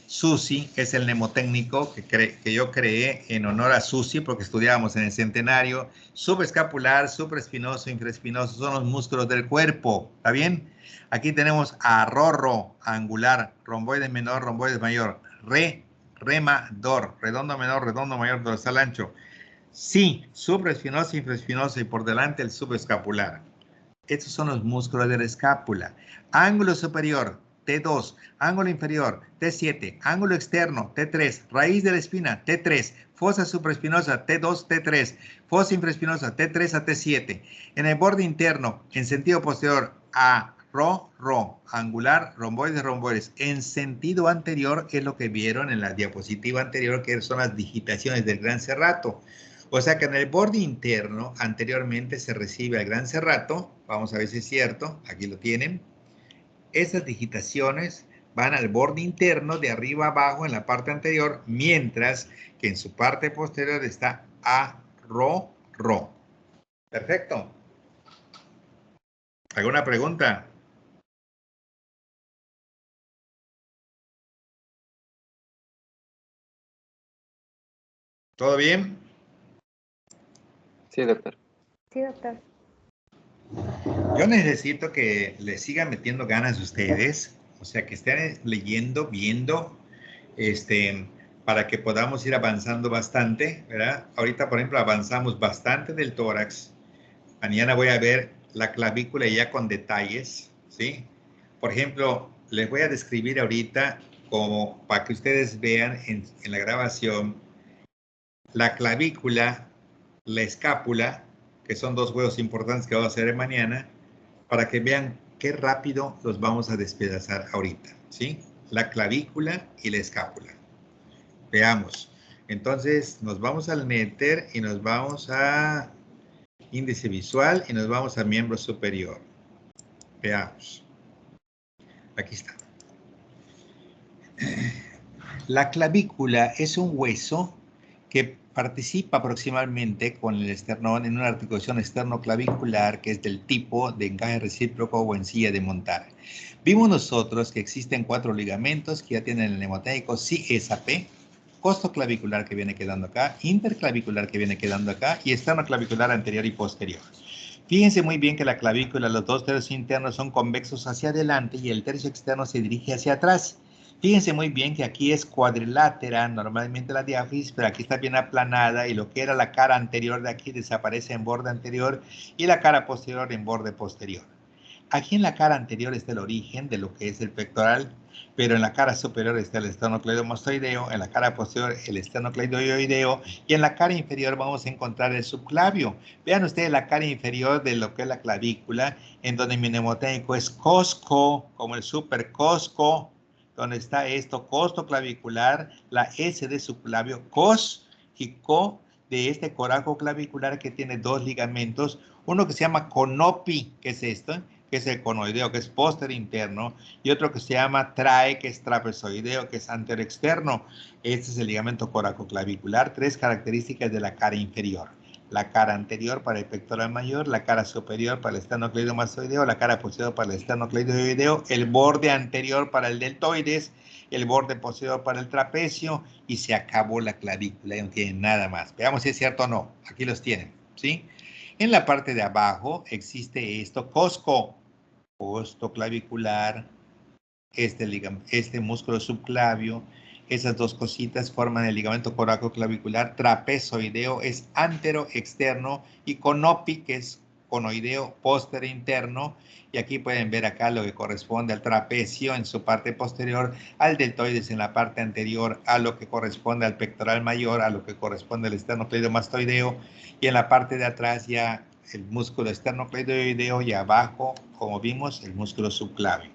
Susi es el mnemotécnico que yo creé en honor a Susi porque estudiábamos en el centenario. Subescapular, supraespinoso, infraespinoso son los músculos del cuerpo. ¿Está bien? Aquí tenemos a Rorro, angular, romboides menor, romboides mayor, Re, rema, dor, redondo menor, redondo mayor, dorsal ancho. Sí, supraespinoso, infraespinoso y por delante el subescapular. Estos son los músculos de la escápula. Ángulo superior, T2. Ángulo inferior, T7. Ángulo externo, T3. Raíz de la espina, T3. Fosa supraespinosa, T2, T3. Fosa infraespinosa, T3 a T7. En el borde interno, en sentido posterior, A, Rho, angular, romboides, romboides. En sentido anterior es lo que vieron en la diapositiva anterior, que son las digitaciones del gran serrato. O sea que en el borde interno, anteriormente se recibe al gran serrato. Vamos a ver si es cierto. Aquí lo tienen. Estas digitaciones van al borde interno de arriba a abajo en la parte anterior, mientras que en su parte posterior está A, Rho. Perfecto. ¿Alguna pregunta? ¿Todo bien? Sí, doctor. Sí, doctor. Yo necesito que le sigan metiendo ganas ustedes, o sea, que estén leyendo, viendo, para que podamos ir avanzando bastante, ¿verdad? Ahorita, por ejemplo, avanzamos bastante del tórax. Mañana voy a ver la clavícula ya con detalles, ¿sí? Por ejemplo, les voy a describir ahorita, como para que ustedes vean en la grabación, la clavícula, la escápula, que son dos huesos importantes que vamos a hacer mañana, para que vean qué rápido los vamos a despedazar ahorita, ¿sí? La clavícula y la escápula. Veamos. Entonces, nos vamos al meter y nos vamos a índice visual y nos vamos a miembro superior. Veamos. Aquí está. La clavícula es un hueso que participa aproximadamente con el esternón en una articulación esternoclavicular que es del tipo de encaje recíproco o encilla de montar. Vimos nosotros que existen 4 ligamentos que ya tienen el mnemotécnico CSAP, costoclavicular que viene quedando acá, interclavicular que viene quedando acá y esternoclavicular anterior y posterior. Fíjense muy bien que la clavícula, los 2 tercios internos son convexos hacia adelante y el tercio externo se dirige hacia atrás. Fíjense muy bien que aquí es cuadrilátera, normalmente la diáfisis, pero aquí está bien aplanada y lo que era la cara anterior de aquí desaparece en borde anterior y la cara posterior en borde posterior. Aquí en la cara anterior está el origen de lo que es el pectoral pero en la cara superior está el esternocleidomastoideo, en la cara posterior el esternocleidoideo y en la cara inferior vamos a encontrar el subclavio. Vean ustedes la cara inferior de lo que es la clavícula, en donde mi mnemotécnico es cosco, como el supercosco, donde está esto, costo clavicular, la S de subclavio, cos y co de este coraco clavicular que tiene dos ligamentos, uno que se llama conopi, que es esto, que es el conoideo, que es póster interno, y otro que se llama trae, que es trapezoideo, que es antero externo. Este es el ligamento coracoclavicular, tres características de la cara inferior. La cara anterior para el pectoral mayor, la cara superior para el esternocleidomastoideo, la cara posterior para el esternocleidoideo, el borde anterior para el deltoides, el borde posterior para el trapecio, y se acabó la clavícula, ya no tienen nada más. Veamos si es cierto o no. Aquí los tienen, ¿sí? En la parte de abajo existe esto, costo clavicular, este músculo subclavio, esas dos cositas forman el ligamento coracoclavicular, trapezoideo es antero externo y conopi, que es conoideo póster interno, y aquí pueden ver acá lo que corresponde al trapecio en su parte posterior, al deltoides en la parte anterior, a lo que corresponde al pectoral mayor, a lo que corresponde al esternocleidomastoideo, y en la parte de atrás ya el músculo esternocleidoideo y abajo, como vimos, el músculo subclavio.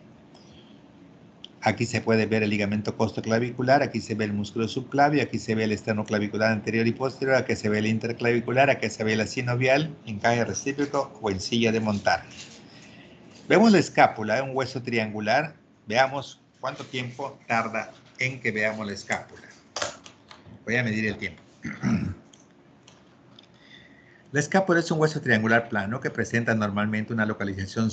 Aquí se puede ver el ligamento costoclavicular, aquí se ve el músculo subclavio, aquí se ve el esternoclavicular anterior y posterior, aquí se ve el interclavicular, aquí se ve el sinovial, encaje recíproco o en silla de montar. Vemos la escápula, un hueso triangular. Veamos cuánto tiempo tarda en que veamos la escápula. Voy a medir el tiempo. La escápula es un hueso triangular plano que presenta normalmente una localización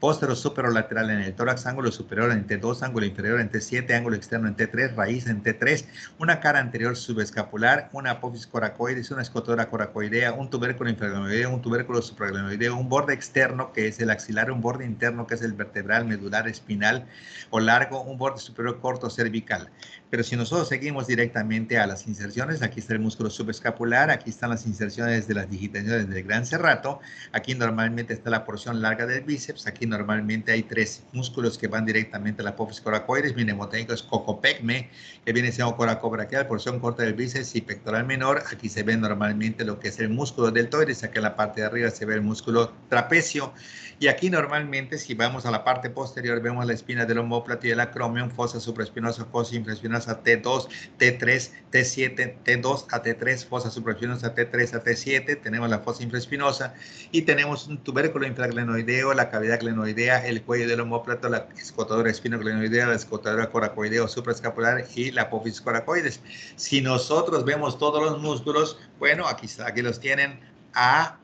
postero-superolateral en el tórax, ángulo superior en T2, ángulo inferior en T7, ángulo externo en T3, raíz en T3, una cara anterior subescapular, una apófisis coracoides, una escotora coracoidea, un tubérculo infraglenoideo, un tubérculo supraglenoideo, un borde externo que es el axilar, un borde interno que es el vertebral, medular, espinal o largo, un borde superior corto cervical. Pero si nosotros seguimos directamente a las inserciones, aquí está el músculo subescapular, aquí están las inserciones de las digitaciones del gran cerrato, aquí normalmente está la porción larga del bíceps, aquí normalmente hay tres músculos que van directamente a la apófisis coracoides, mi mnemotécnico es cocopecme, que viene siendo coracobraquial, porción corta del bíceps y pectoral menor, aquí se ve normalmente lo que es el músculo deltoides, aquí en la parte de arriba se ve el músculo trapecio, y aquí normalmente si vamos a la parte posterior vemos la espina del omóplato y el acromion, fosa supraespinosa, fosa infraespinosa T2, T3, T7, T2 a T3, fosa supraespinosa T3 a T7, tenemos la fosa infraespinosa y tenemos un tubérculo infraglenoideo, la cavidad glenoidea, el cuello del omóplato, la escotadura espinoglenoidea, la escotadura coracoideo supraescapular y la apófisis coracoides. Si nosotros vemos todos los músculos, bueno, aquí los tienen A,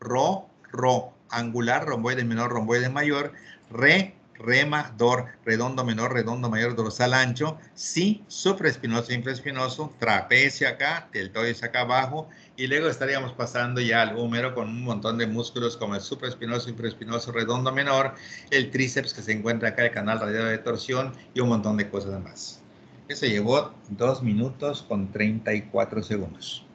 RO, angular, romboide menor, romboide mayor, rema, redondo menor, redondo mayor, dorsal ancho, sí, supraespinoso, infraespinoso, trapecio acá, deltoides acá abajo, y luego estaríamos pasando ya al húmero con un montón de músculos como el supraespinoso, infraespinoso, redondo menor, el tríceps que se encuentra acá, el canal radial de torsión y un montón de cosas más. Eso llevó 2 minutos con 34 segundos.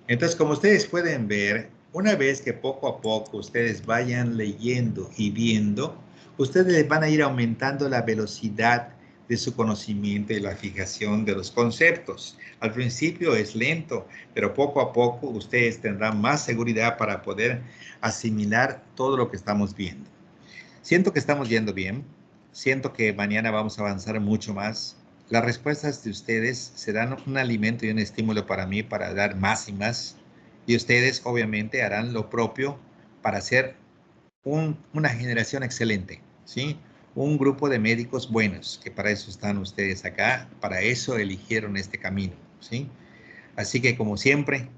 Entonces, como ustedes pueden ver, una vez que poco a poco ustedes vayan leyendo y viendo, ustedes van a ir aumentando la velocidad de su conocimiento y la fijación de los conceptos. Al principio es lento, pero poco a poco ustedes tendrán más seguridad para poder asimilar todo lo que estamos viendo. Siento que estamos yendo bien. Siento que mañana vamos a avanzar mucho más. Las respuestas de ustedes serán un alimento y un estímulo para mí para dar más y más. Y ustedes obviamente harán lo propio para hacer una generación excelente, ¿sí? Un grupo de médicos buenos, que para eso están ustedes acá, para eso eligieron este camino, ¿sí? Así que como siempre,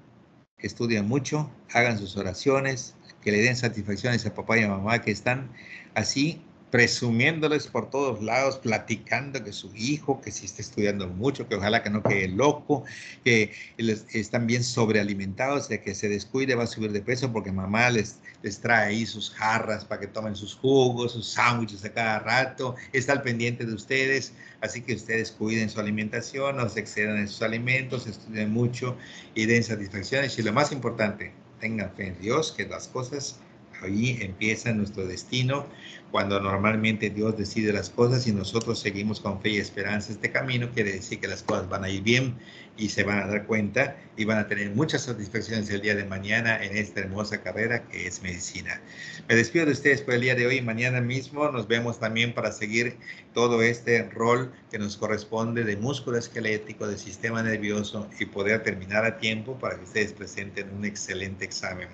estudien mucho, hagan sus oraciones, que le den satisfacciones a papá y a mamá que están así presumiéndoles por todos lados, platicando que su hijo, que sí está estudiando mucho, que ojalá que no quede loco, que están bien sobrealimentados, de que se descuide va a subir de peso porque mamá les trae ahí sus jarras para que tomen sus jugos, sus sándwiches a cada rato, está al pendiente de ustedes, así que ustedes cuiden su alimentación, no se excedan en sus alimentos, estudien mucho y den satisfacciones y lo más importante, tengan fe en Dios, que las cosas Ahí empieza nuestro destino, cuando normalmente Dios decide las cosas y nosotros seguimos con fe y esperanza este camino. Quiere decir que las cosas van a ir bien y se van a dar cuenta y van a tener muchas satisfacciones el día de mañana en esta hermosa carrera que es medicina. Me despido de ustedes por el día de hoy. Mañana mismo nos vemos también para seguir todo este rol que nos corresponde de músculo esquelético, de sistema nervioso y poder terminar a tiempo para que ustedes presenten un excelente examen.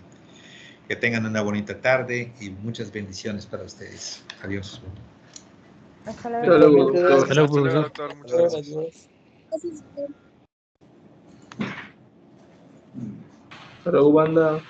Que tengan una bonita tarde y muchas bendiciones para ustedes. Adiós. Hasta Hasta luego, doctor. Hasta luego, doctor. Muchas gracias. Hasta luego, banda.